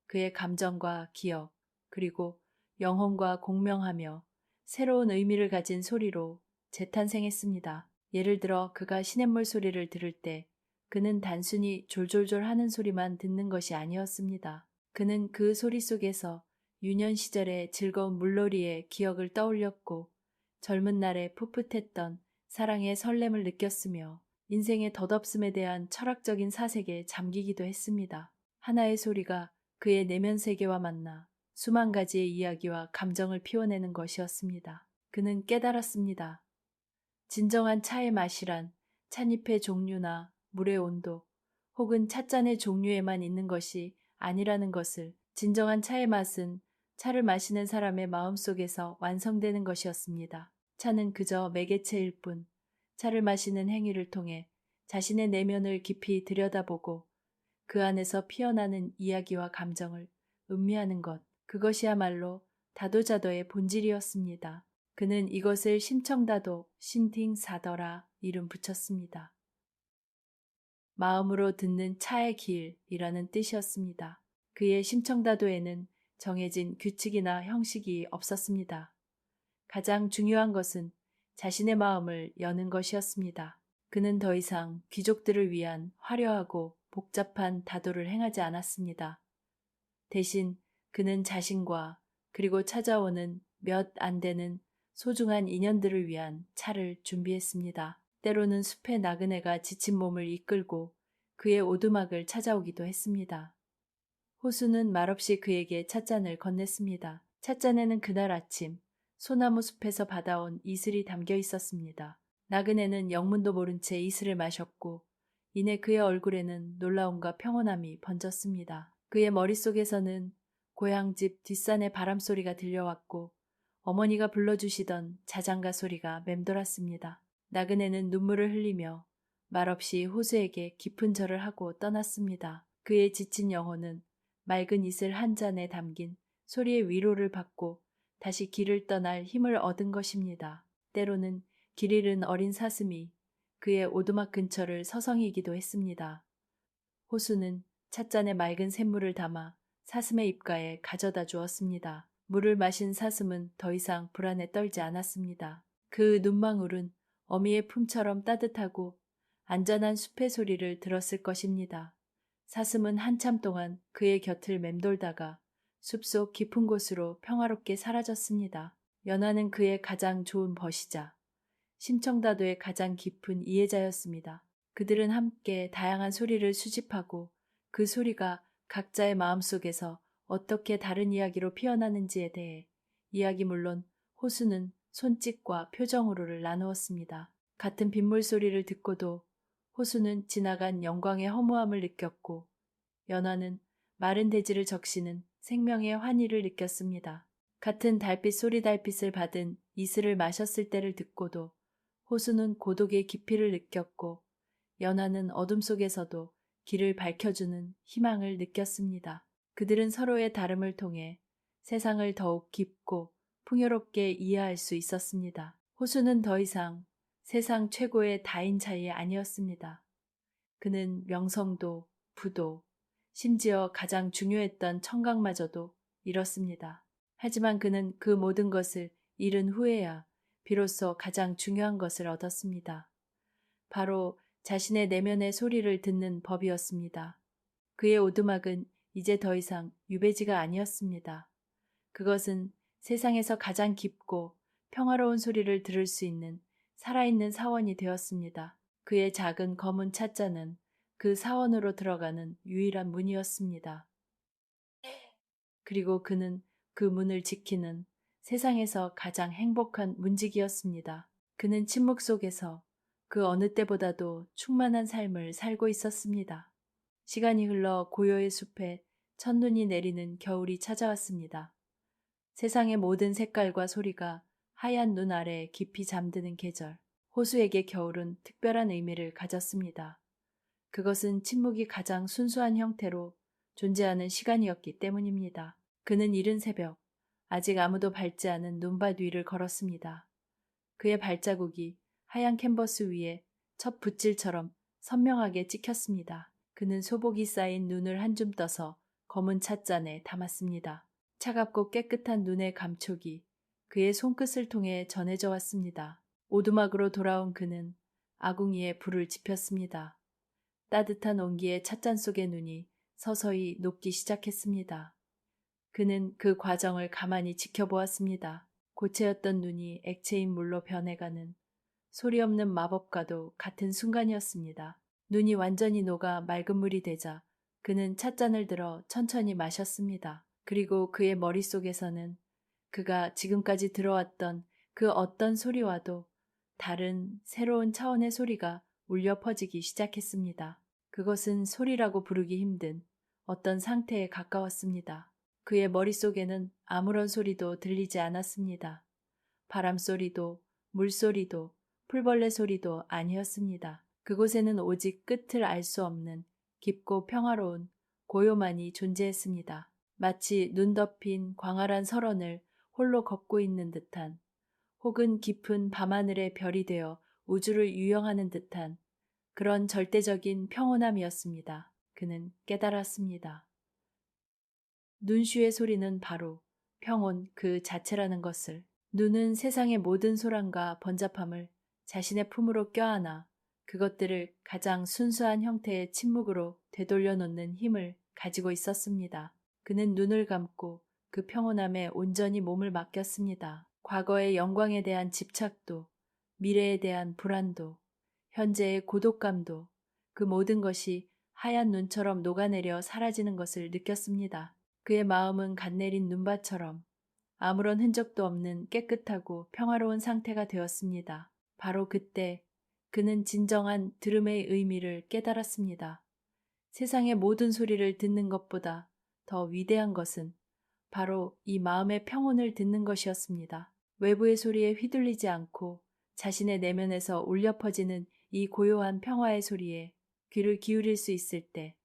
그의 감정과 기억, 그리고 영혼과 공명하며 새로운 의미를 가진 소리로 재탄생했습니다. 예를 들어 그가 시냇물 소리를 들을 때 그는 단순히 졸졸졸 하는 소리만 듣는 것이 아니었습니다. 그는 그 소리 속에서 유년 시절의 즐거운 물놀이의 기억을 떠올렸고 젊은 날에 풋풋했던 사랑의 설렘을 느꼈으며 인생의 덧없음에 대한 철학적인 사색에 잠기기도 했습니다. 하나의 소리가 그의 내면 세계와 만나 수만 가지의 이야기와 감정을 피워내는 것이었습니다. 그는 깨달았습니다. 진정한 차의 맛이란 찻잎의 종류나 물의 온도 혹은 찻잔의 종류에만 있는 것이 아니라는 것을, 진정한 차의 맛은 차를 마시는 사람의 마음속에서 완성되는 것이었습니다. 차는 그저 매개체일 뿐 차를 마시는 행위를 통해 자신의 내면을 깊이 들여다보고 그 안에서 피어나는 이야기와 감정을 음미하는 것, 그것이야말로 다도자도의 본질이었습니다. 그는 이것을 심청다도 신팅사더라 이름 붙였습니다. 마음으로 듣는 차의 길이라는 뜻이었습니다. 그의 심청다도에는 정해진 규칙이나 형식이 없었습니다. 가장 중요한 것은 자신의 마음을 여는 것이었습니다. 그는 더 이상 귀족들을 위한 화려하고 복잡한 다도를 행하지 않았습니다. 대신 그는 자신과 그리고 찾아오는 몇 안 되는 소중한 인연들을 위한 차를 준비했습니다. 때로는 숲의 나그네가 지친 몸을 이끌고 그의 오두막을 찾아오기도 했습니다. 호수는 말없이 그에게 찻잔을 건넸습니다. 찻잔에는 그날 아침 소나무 숲에서 받아온 이슬이 담겨 있었습니다. 나그네는 영문도 모른 채 이슬을 마셨고 이내 그의 얼굴에는 놀라움과 평온함이 번졌습니다. 그의 머릿속에서는 고향집 뒷산의 바람소리가 들려왔고 어머니가 불러주시던 자장가 소리가 맴돌았습니다. 나그네는 눈물을 흘리며 말없이 호수에게 깊은 절을 하고 떠났습니다. 그의 지친 영혼은 맑은 이슬 한 잔에 담긴 소리의 위로를 받고 다시 길을 떠날 힘을 얻은 것입니다. 때로는 길 잃은 어린 사슴이 그의 오두막 근처를 서성이기도 했습니다. 호수는 찻잔에 맑은 샘물을 담아 사슴의 입가에 가져다 주었습니다. 물을 마신 사슴은 더 이상 불안에 떨지 않았습니다. 그 눈망울은 어미의 품처럼 따뜻하고 안전한 숲의 소리를 들었을 것입니다. 사슴은 한참 동안 그의 곁을 맴돌다가 숲속 깊은 곳으로 평화롭게 사라졌습니다. 연화는 그의 가장 좋은 벗이자 심청다도의 가장 깊은 이해자였습니다. 그들은 함께 다양한 소리를 수집하고 그 소리가 각자의 마음속에서 어떻게 다른 이야기로 피어나는지에 대해 이야기 물론 호수는 손짓과 표정으로를 나누었습니다. 같은 빗물 소리를 듣고도 호수는 지나간 영광의 허무함을 느꼈고 연화는 마른 대지를 적시는 생명의 환희를 느꼈습니다. 같은 달빛 소리 달빛을 받은 이슬을 마셨을 때를 듣고도 호수는 고독의 깊이를 느꼈고 연화는 어둠 속에서도 길을 밝혀주는 희망을 느꼈습니다. 그들은 서로의 다름을 통해 세상을 더욱 깊고 풍요롭게 이해할 수 있었습니다. 호수는 더 이상 세상 최고의 다인차이 아니었습니다. 그는 명성도 부도 심지어 가장 중요했던 청각마저도 잃었습니다. 하지만 그는 그 모든 것을 잃은 후에야 비로소 가장 중요한 것을 얻었습니다. 바로 자신의 내면의 소리를 듣는 법이었습니다. 그의 오두막은 이제 더 이상 유배지가 아니었습니다. 그것은 세상에서 가장 깊고 평화로운 소리를 들을 수 있는 살아있는 사원이 되었습니다. 그의 작은 검은 찻잔은 그 사원으로 들어가는 유일한 문이었습니다. 그리고 그는 그 문을 지키는 세상에서 가장 행복한 문지기였습니다. 그는 침묵 속에서 그 어느 때보다도 충만한 삶을 살고 있었습니다. 시간이 흘러 고요의 숲에 첫눈이 내리는 겨울이 찾아왔습니다. 세상의 모든 색깔과 소리가 하얀 눈 아래 깊이 잠드는 계절. 호수에게 겨울은 특별한 의미를 가졌습니다. 그것은 침묵이 가장 순수한 형태로 존재하는 시간이었기 때문입니다. 그는 이른 새벽, 아직 아무도 밟지 않은 눈밭 위를 걸었습니다. 그의 발자국이 하얀 캔버스 위에 첫 붓질처럼 선명하게 찍혔습니다. 그는 소복이 쌓인 눈을 한 줌 떠서 검은 찻잔에 담았습니다. 차갑고 깨끗한 눈의 감촉이 그의 손끝을 통해 전해져 왔습니다. 오두막으로 돌아온 그는 아궁이에 불을 지폈습니다. 따뜻한 온기에 찻잔 속의 눈이 서서히 녹기 시작했습니다. 그는 그 과정을 가만히 지켜보았습니다. 고체였던 눈이 액체인 물로 변해가는 소리 없는 마법과도 같은 순간이었습니다. 눈이 완전히 녹아 맑은 물이 되자 그는 찻잔을 들어 천천히 마셨습니다. 그리고 그의 머릿속에서는 그가 지금까지 들어왔던 그 어떤 소리와도 다른 새로운 차원의 소리가 울려 퍼지기 시작했습니다. 그것은 소리라고 부르기 힘든 어떤 상태에 가까웠습니다. 그의 머릿속에는 아무런 소리도 들리지 않았습니다. 바람소리도 물소리도 풀벌레 소리도 아니었습니다. 그곳에는 오직 끝을 알 수 없는 깊고 평화로운 고요만이 존재했습니다. 마치 눈 덮인 광활한 설원을 홀로 걷고 있는 듯한 혹은 깊은 밤하늘의 별이 되어 우주를 유영하는 듯한 그런 절대적인 평온함이었습니다. 그는 깨달았습니다. 눈쉬의 소리는 바로 평온 그 자체라는 것을. 눈은 세상의 모든 소란과 번잡함을 자신의 품으로 껴안아 그것들을 가장 순수한 형태의 침묵으로 되돌려 놓는 힘을 가지고 있었습니다. 그는 눈을 감고 그 평온함에 온전히 몸을 맡겼습니다. 과거의 영광에 대한 집착도, 미래에 대한 불안도, 현재의 고독감도 그 모든 것이 하얀 눈처럼 녹아내려 사라지는 것을 느꼈습니다. 그의 마음은 갓 내린 눈밭처럼 아무런 흔적도 없는 깨끗하고 평화로운 상태가 되었습니다. 바로 그때 그는 진정한 들음의 의미를 깨달았습니다. 세상의 모든 소리를 듣는 것보다 더 위대한 것은 바로 이 마음의 평온을 듣는 것이었습니다. 외부의 소리에 휘둘리지 않고 자신의 내면에서 울려 퍼지는 이 고요한 평화의 소리에 귀를 기울일 수 있을 때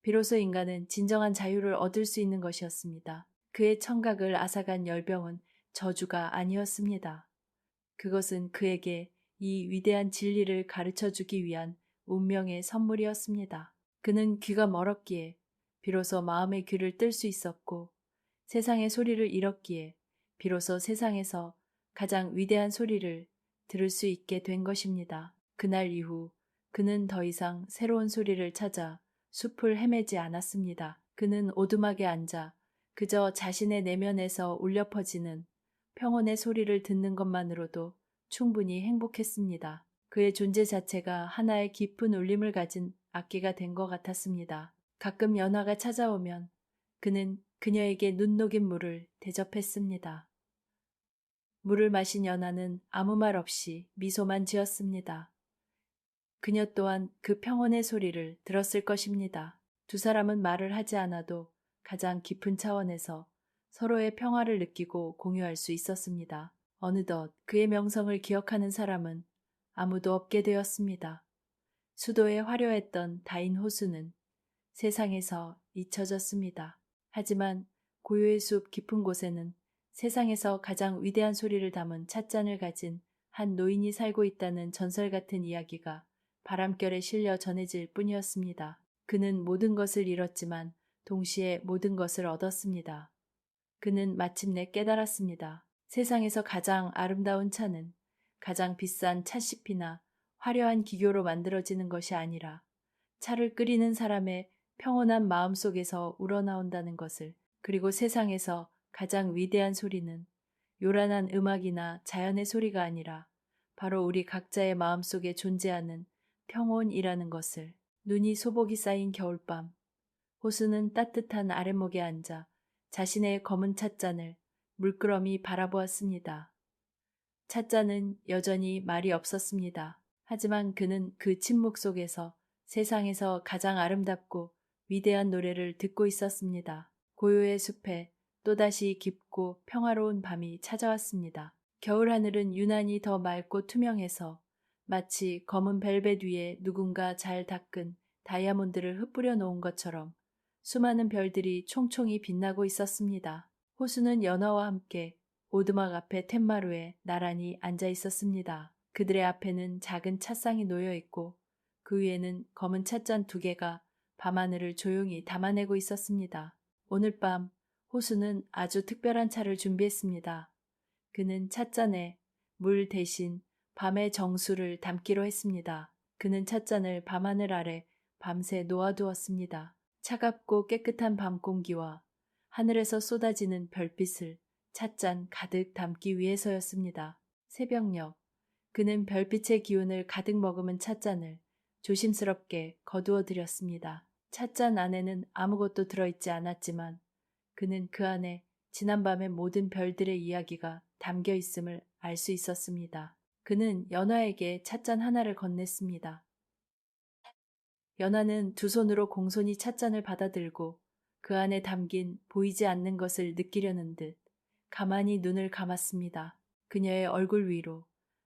비로소 인간은 진정한 자유를 얻을 수 있는 것이었습니다. 그의 청각을 앗아간 열병은 저주가 아니었습니다. 그것은 그에게 이 위대한 진리를 가르쳐 주기 위한 운명의 선물이었습니다. 그는 귀가 멀었기에 비로소 마음의 귀를 뜰 수 있었고 세상의 소리를 잃었기에 비로소 세상에서 가장 위대한 소리를 들을 수 있게 된 것입니다. 그날 이후 그는 더 이상 새로운 소리를 찾아 숲을 헤매지 않았습니다. 그는 오두막에 앉아 그저 자신의 내면에서 울려 퍼지는 평온의 소리를 듣는 것만으로도 충분히 행복했습니다. 그의 존재 자체가 하나의 깊은 울림을 가진 악기가 된 것 같았습니다. 가끔 연화가 찾아오면 그는 그녀에게 눈 녹인 물을 대접했습니다. 물을 마신 연하는 아무 말 없이 미소만 지었습니다. 그녀 또한 그 평온의 소리를 들었을 것입니다. 두 사람은 말을 하지 않아도 가장 깊은 차원에서 서로의 평화를 느끼고 공유할 수 있었습니다. 어느덧 그의 명성을 기억하는 사람은 아무도 없게 되었습니다. 수도에 화려했던 다인 호수는 세상에서 잊혀졌습니다. 하지만 고요의 숲 깊은 곳에는 세상에서 가장 위대한 소리를 담은 찻잔을 가진 한 노인이 살고 있다는 전설 같은 이야기가 바람결에 실려 전해질 뿐이었습니다. 그는 모든 것을 잃었지만 동시에 모든 것을 얻었습니다. 그는 마침내 깨달았습니다. 세상에서 가장 아름다운 차는 가장 비싼 찻잎이나 화려한 기교로 만들어지는 것이 아니라 차를 끓이는 사람의 평온한 마음 속에서 우러나온다는 것을, 그리고 세상에서 가장 위대한 소리는 요란한 음악이나 자연의 소리가 아니라 바로 우리 각자의 마음 속에 존재하는 평온이라는 것을. 눈이 소복이 쌓인 겨울밤, 호수는 따뜻한 아랫목에 앉아 자신의 검은 찻잔을 물끄러미 바라보았습니다. 찻잔은 여전히 말이 없었습니다. 하지만 그는 그 침묵 속에서 세상에서 가장 아름답고 위대한 노래를 듣고 있었습니다. 고요의 숲에 또다시 깊고 평화로운 밤이 찾아왔습니다. 겨울 하늘은 유난히 더 맑고 투명해서 마치 검은 벨벳 위에 누군가 잘 닦은 다이아몬드를 흩뿌려 놓은 것처럼 수많은 별들이 총총히 빛나고 있었습니다. 호수는 연화와 함께 오두막 앞에 툇마루에 나란히 앉아 있었습니다. 그들의 앞에는 작은 찻상이 놓여 있고 그 위에는 검은 찻잔 2개가 밤하늘을 조용히 담아내고 있었습니다. 오늘 밤 호수는 아주 특별한 차를 준비했습니다. 그는 찻잔에 물 대신 밤의 정수를 담기로 했습니다. 그는 찻잔을 밤하늘 아래 밤새 놓아두었습니다. 차갑고 깨끗한 밤 공기와 하늘에서 쏟아지는 별빛을 찻잔 가득 담기 위해서였습니다. 새벽녘, 그는 별빛의 기운을 가득 머금은 찻잔을 조심스럽게 거두어 들였습니다. 찻잔 안에는 아무것도 들어있지 않았지만 그는 그 안에 지난밤의 모든 별들의 이야기가 담겨 있음을 알 수 있었습니다. 그는 연화에게 찻잔 하나를 건넸습니다. 연화는 두 손으로 공손히 찻잔을 받아들고 그 안에 담긴 보이지 않는 것을 느끼려는 듯 가만히 눈을 감았습니다. 그녀의 얼굴 위로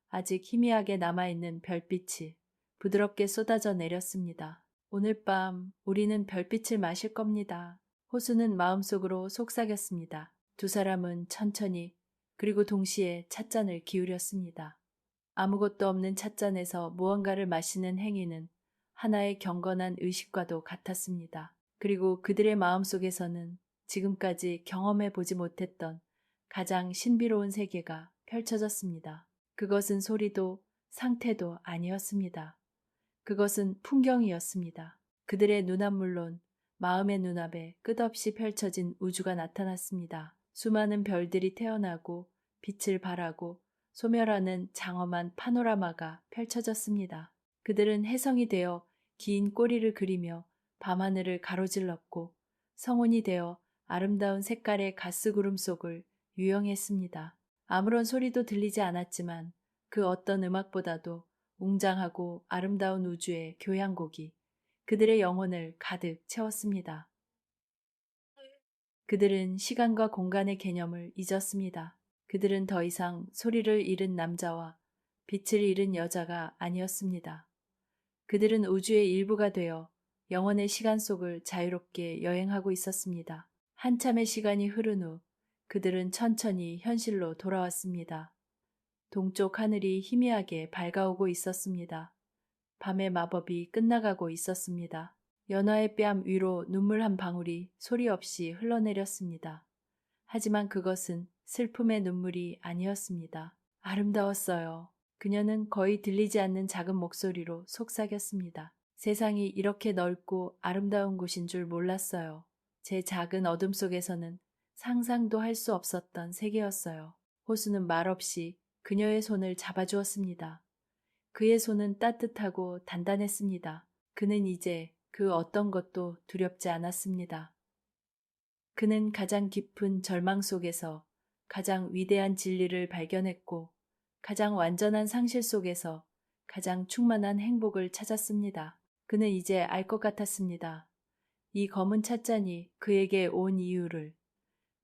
아직 희미하게 남아있는 별빛이 부드럽게 쏟아져 내렸습니다. 오늘 밤 우리는 별빛을 마실 겁니다. 호수는 마음속으로 속삭였습니다. 두 사람은 천천히 그리고 동시에 찻잔을 기울였습니다. 아무것도 없는 찻잔에서 무언가를 마시는 행위는 하나의 경건한 의식과도 같았습니다. 그리고 그들의 마음속에서는 지금까지 경험해 보지 못했던 가장 신비로운 세계가 펼쳐졌습니다. 그것은 소리도 상태도 아니었습니다. 그것은 풍경이었습니다. 그들의 눈앞 물론 마음의 눈앞에 끝없이 펼쳐진 우주가 나타났습니다. 수많은 별들이 태어나고 빛을 발하고 소멸하는 장엄한 파노라마가 펼쳐졌습니다. 그들은 혜성이 되어 긴 꼬리를 그리며 밤하늘을 가로질렀고 성운이 되어 아름다운 색깔의 가스구름 속을 유영했습니다. 아무런 소리도 들리지 않았지만 그 어떤 음악보다도 웅장하고 아름다운 우주의 교향곡이 그들의 영혼을 가득 채웠습니다. 그들은 시간과 공간의 개념을 잊었습니다. 그들은 더 이상 소리를 잃은 남자와 빛을 잃은 여자가 아니었습니다. 그들은 우주의 일부가 되어 영원의 시간 속을 자유롭게 여행하고 있었습니다. 한참의 시간이 흐른 후 그들은 천천히 현실로 돌아왔습니다. 동쪽 하늘이 희미하게 밝아오고 있었습니다. 밤의 마법이 끝나가고 있었습니다. 연화의 뺨 위로 눈물 한 방울이 소리 없이 흘러내렸습니다. 하지만 그것은 슬픔의 눈물이 아니었습니다. 아름다웠어요. 그녀는 거의 들리지 않는 작은 목소리로 속삭였습니다. 세상이 이렇게 넓고 아름다운 곳인 줄 몰랐어요. 제 작은 어둠 속에서는 상상도 할 수 없었던 세계였어요. 호수는 말없이 그녀의 손을 잡아주었습니다. 그의 손은 따뜻하고 단단했습니다. 그는 이제 그 어떤 것도 두렵지 않았습니다. 그는 가장 깊은 절망 속에서 가장 위대한 진리를 발견했고 가장 완전한 상실 속에서 가장 충만한 행복을 찾았습니다. 그는 이제 알 것 같았습니다. 이 검은 찻잔이 그에게 온 이유를.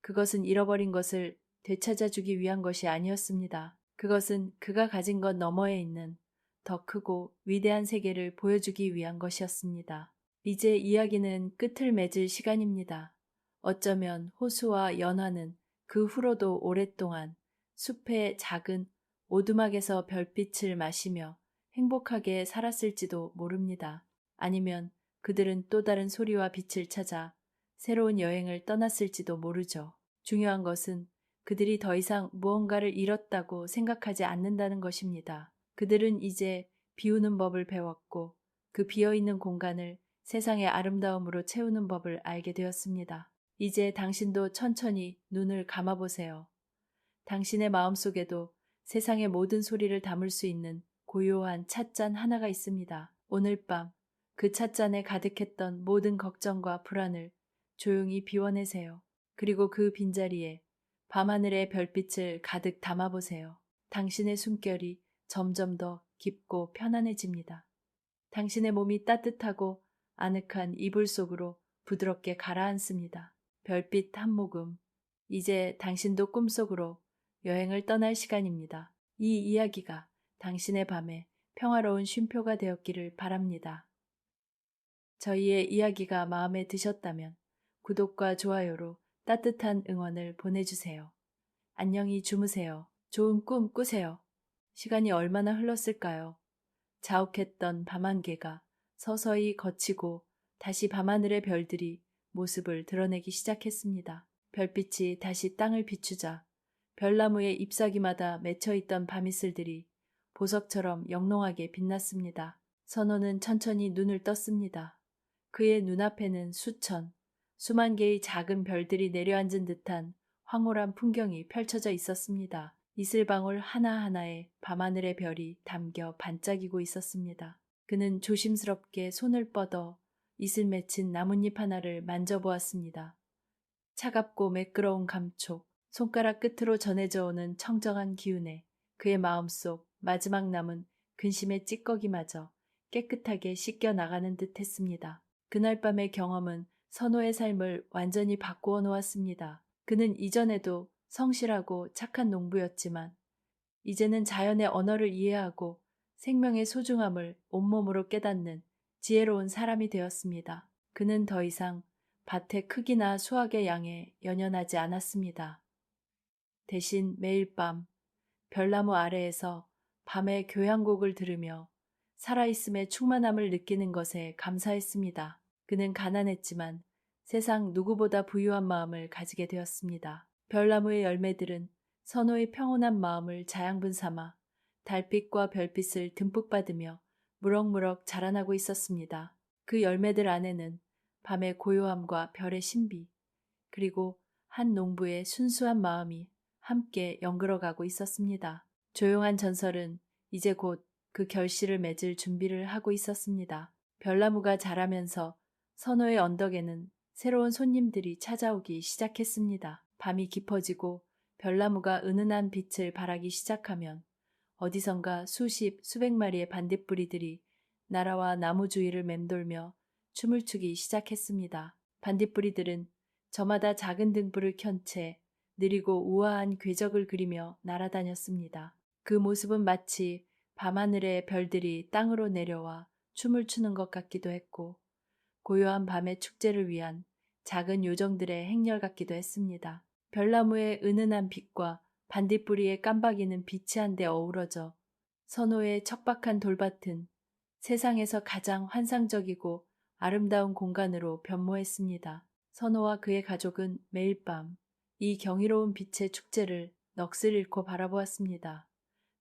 그것은 잃어버린 것을 되찾아주기 위한 것이 아니었습니다. 그것은 그가 가진 것 너머에 있는 더 크고 위대한 세계를 보여주기 위한 것이었습니다. 이제 이야기는 끝을 맺을 시간입니다. 어쩌면 호수와 연화는 그 후로도 오랫동안 숲의 작은 오두막에서 별빛을 마시며 행복하게 살았을지도 모릅니다. 아니면 그들은 또 다른 소리와 빛을 찾아 새로운 여행을 떠났을지도 모르죠. 중요한 것은 그들이 더 이상 무언가를 잃었다고 생각하지 않는다는 것입니다. 그들은 이제 비우는 법을 배웠고 그 비어있는 공간을 세상의 아름다움으로 채우는 법을 알게 되었습니다. 이제 당신도 천천히 눈을 감아보세요. 당신의 마음속에도 세상의 모든 소리를 담을 수 있는 고요한 찻잔 하나가 있습니다. 오늘 밤 그 찻잔에 가득했던 모든 걱정과 불안을 조용히 비워내세요. 그리고 그 빈자리에 밤하늘의 별빛을 가득 담아보세요. 당신의 숨결이 점점 더 깊고 편안해집니다. 당신의 몸이 따뜻하고 아늑한 이불 속으로 부드럽게 가라앉습니다. 별빛 한 모금. 이제 당신도 꿈속으로 여행을 떠날 시간입니다. 이 이야기가 당신의 밤에 평화로운 쉼표가 되었기를 바랍니다. 저희의 이야기가 마음에 드셨다면 구독과 좋아요로 따뜻한 응원을 보내주세요. 안녕히 주무세요. 좋은 꿈 꾸세요. 시간이 얼마나 흘렀을까요? 자욱했던 밤안개가 서서히 걷히고 다시 밤하늘의 별들이 모습을 드러내기 시작했습니다. 별빛이 다시 땅을 비추자 별나무의 잎사귀마다 맺혀있던 밤이슬들이 보석처럼 영롱하게 빛났습니다. 선호는 천천히 눈을 떴습니다. 그의 눈앞에는 수만 개의 작은 별들이 내려앉은 듯한 황홀한 풍경이 펼쳐져 있었습니다. 이슬방울 하나하나에 밤하늘의 별이 담겨 반짝이고 있었습니다. 그는 조심스럽게 손을 뻗어 이슬 맺힌 나뭇잎 하나를 만져보았습니다. 차갑고 매끄러운 감촉, 손가락 끝으로 전해져 오는 청정한 기운에 그의 마음속 마지막 남은 근심의 찌꺼기마저 깨끗하게 씻겨 나가는 듯 했습니다. 그날 밤의 경험은 선호의 삶을 완전히 바꾸어 놓았습니다. 그는 이전에도 성실하고 착한 농부였지만 이제는 자연의 언어를 이해하고 생명의 소중함을 온몸으로 깨닫는 지혜로운 사람이 되었습니다. 그는 더 이상 밭의 크기나 수확의 양에 연연하지 않았습니다. 대신 매일 밤 별나무 아래에서 밤에 교향곡을 들으며 살아있음의 충만함을 느끼는 것에 감사했습니다. 그는 가난했지만 세상 누구보다 부유한 마음을 가지게 되었습니다. 별나무의 열매들은 선호의 평온한 마음을 자양분 삼아 달빛과 별빛을 듬뿍 받으며 무럭무럭 자라나고 있었습니다. 그 열매들 안에는 밤의 고요함과 별의 신비, 그리고 한 농부의 순수한 마음이 함께 연그러가고 있었습니다. 조용한 전설은 이제 곧 그 결실을 맺을 준비를 하고 있었습니다. 별나무가 자라면서 선호의 언덕에는 새로운 손님들이 찾아오기 시작했습니다. 밤이 깊어지고 별나무가 은은한 빛을 발하기 시작하면 어디선가 수십, 수백 마리의 반딧불이들이 나라와 나무 주위를 맴돌며 춤을 추기 시작했습니다. 반딧불이들은 저마다 작은 등불을 켠 채 느리고 우아한 궤적을 그리며 날아다녔습니다. 그 모습은 마치 밤하늘의 별들이 땅으로 내려와 춤을 추는 것 같기도 했고 고요한 밤의 축제를 위한 작은 요정들의 행렬 같기도 했습니다. 별나무의 은은한 빛과 반딧불이의 깜박이는 빛이 한데 어우러져 선호의 척박한 돌밭은 세상에서 가장 환상적이고 아름다운 공간으로 변모했습니다. 선호와 그의 가족은 매일 밤 이 경이로운 빛의 축제를 넋을 잃고 바라보았습니다.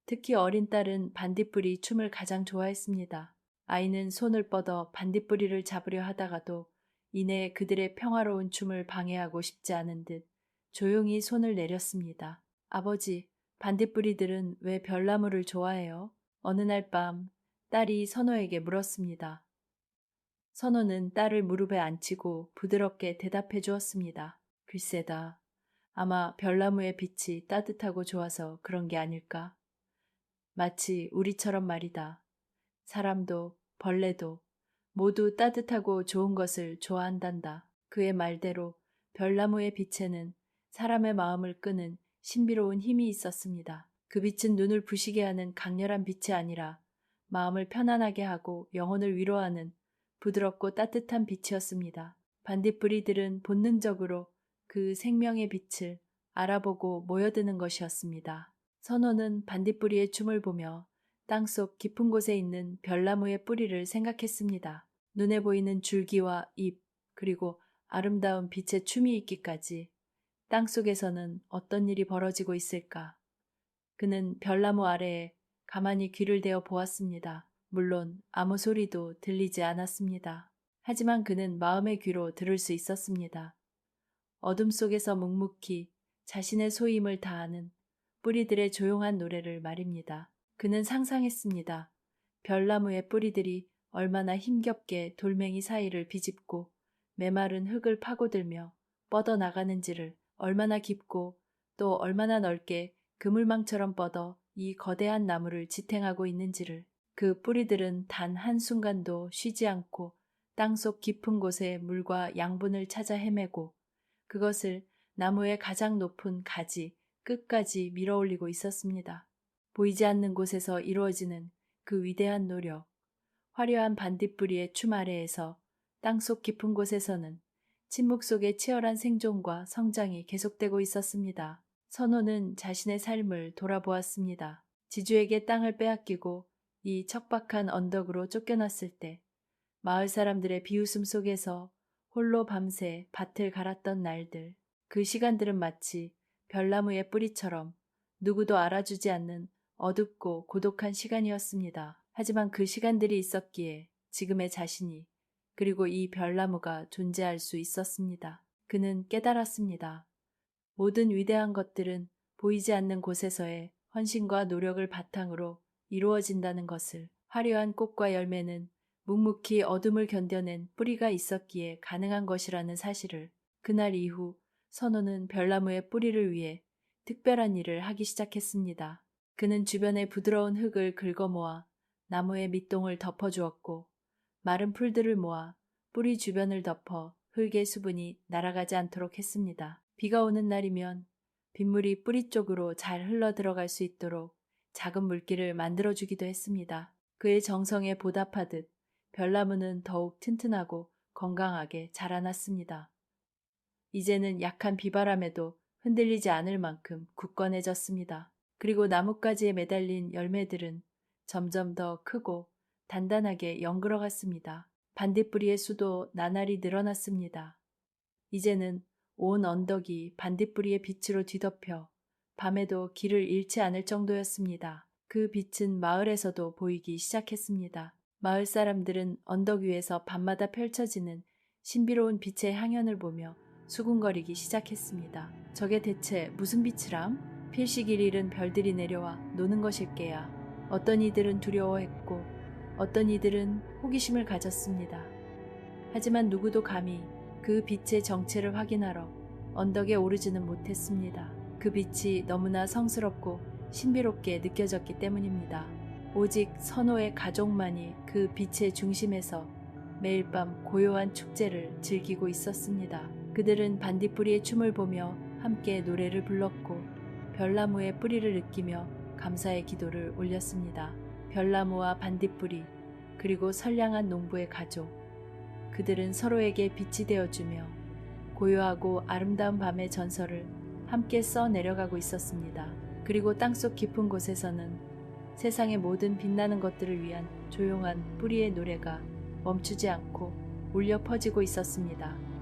특히 어린 딸은 반딧불이 춤을 가장 좋아했습니다. 아이는 손을 뻗어 반딧불이를 잡으려 하다가도 이내 그들의 평화로운 춤을 방해하고 싶지 않은 듯 조용히 손을 내렸습니다. 아버지, 반딧불이들은 왜 별나무를 좋아해요? 어느 날 밤 딸이 선호에게 물었습니다. 선호는 딸을 무릎에 앉히고 부드럽게 대답해 주었습니다. 글쎄다. 아마 별나무의 빛이 따뜻하고 좋아서 그런 게 아닐까? 마치 우리처럼 말이다. 사람도 벌레도 모두 따뜻하고 좋은 것을 좋아한단다. 그의 말대로 별나무의 빛에는 사람의 마음을 끄는 신비로운 힘이 있었습니다. 그 빛은 눈을 부시게 하는 강렬한 빛이 아니라 마음을 편안하게 하고 영혼을 위로하는 부드럽고 따뜻한 빛이었습니다. 반딧불이들은 본능적으로 그 생명의 빛을 알아보고 모여드는 것이었습니다. 선호는 반딧불이의 춤을 보며 땅속 깊은 곳에 있는 별나무의 뿌리를 생각했습니다. 눈에 보이는 줄기와 잎, 그리고 아름다운 빛의 춤이 있기까지 땅속에서는 어떤 일이 벌어지고 있을까? 그는 별나무 아래에 가만히 귀를 대어 보았습니다. 물론 아무 소리도 들리지 않았습니다. 하지만 그는 마음의 귀로 들을 수 있었습니다. 어둠 속에서 묵묵히 자신의 소임을 다하는 뿌리들의 조용한 노래를 말입니다. 그는 상상했습니다. 별나무의 뿌리들이 얼마나 힘겹게 돌멩이 사이를 비집고 메마른 흙을 파고들며 뻗어나가는지를, 얼마나 깊고 또 얼마나 넓게 그물망처럼 뻗어 이 거대한 나무를 지탱하고 있는지를. 그 뿌리들은 단 한순간도 쉬지 않고 땅속 깊은 곳에 물과 양분을 찾아 헤매고 그것을 나무의 가장 높은 가지 끝까지 밀어올리고 있었습니다. 보이지 않는 곳에서 이루어지는 그 위대한 노력, 화려한 반딧불이의 춤 아래에서 땅속 깊은 곳에서는 침묵 속의 치열한 생존과 성장이 계속되고 있었습니다. 선호는 자신의 삶을 돌아보았습니다. 지주에게 땅을 빼앗기고 이 척박한 언덕으로 쫓겨났을 때 마을 사람들의 비웃음 속에서 홀로 밤새 밭을 갈았던 날들, 그 시간들은 마치 별나무의 뿌리처럼 누구도 알아주지 않는 어둡고 고독한 시간이었습니다. 하지만 그 시간들이 있었기에 지금의 자신이, 그리고 이 별나무가 존재할 수 있었습니다. 그는 깨달았습니다. 모든 위대한 것들은 보이지 않는 곳에서의 헌신과 노력을 바탕으로 이루어진다는 것을. 화려한 꽃과 열매는 묵묵히 어둠을 견뎌낸 뿌리가 있었기에 가능한 것이라는 사실을. 그날 이후 선호는 별나무의 뿌리를 위해 특별한 일을 하기 시작했습니다. 그는 주변의 부드러운 흙을 긁어모아 나무의 밑동을 덮어주었고 마른 풀들을 모아 뿌리 주변을 덮어 흙의 수분이 날아가지 않도록 했습니다. 비가 오는 날이면 빗물이 뿌리 쪽으로 잘 흘러 들어갈 수 있도록 작은 물길을 만들어주기도 했습니다. 그의 정성에 보답하듯 별나무는 더욱 튼튼하고 건강하게 자라났습니다. 이제는 약한 비바람에도 흔들리지 않을 만큼 굳건해졌습니다. 그리고 나뭇가지에 매달린 열매들은 점점 더 크고 단단하게 연그러갔습니다. 반딧불이의 수도 나날이 늘어났습니다. 이제는 온 언덕이 반딧불이의 빛으로 뒤덮여 밤에도 길을 잃지 않을 정도였습니다. 그 빛은 마을에서도 보이기 시작했습니다. 마을 사람들은 언덕 위에서 밤마다 펼쳐지는 신비로운 빛의 향연을 보며 수군거리기 시작했습니다. 저게 대체 무슨 빛이람? 필시길 잃은 별들이 내려와 노는 것일게야. 어떤 이들은 두려워했고 어떤 이들은 호기심을 가졌습니다. 하지만 누구도 감히 그 빛의 정체를 확인하러 언덕에 오르지는 못했습니다. 그 빛이 너무나 성스럽고 신비롭게 느껴졌기 때문입니다. 오직 선호의 가족만이 그 빛의 중심에서 매일 밤 고요한 축제를 즐기고 있었습니다. 그들은 반딧불이의 춤을 보며 함께 노래를 불렀고 별나무의 뿌리를 느끼며 감사의 기도를 올렸습니다. 별나무와 반딧불이 그리고 선량한 농부의 가족, 그들은 서로에게 빛이 되어주며 고요하고 아름다운 밤의 전설을 함께 써내려가고 있었습니다. 그리고 땅속 깊은 곳에서는 세상의 모든 빛나는 것들을 위한 조용한 뿌리의 노래가 멈추지 않고 울려 퍼지고 있었습니다.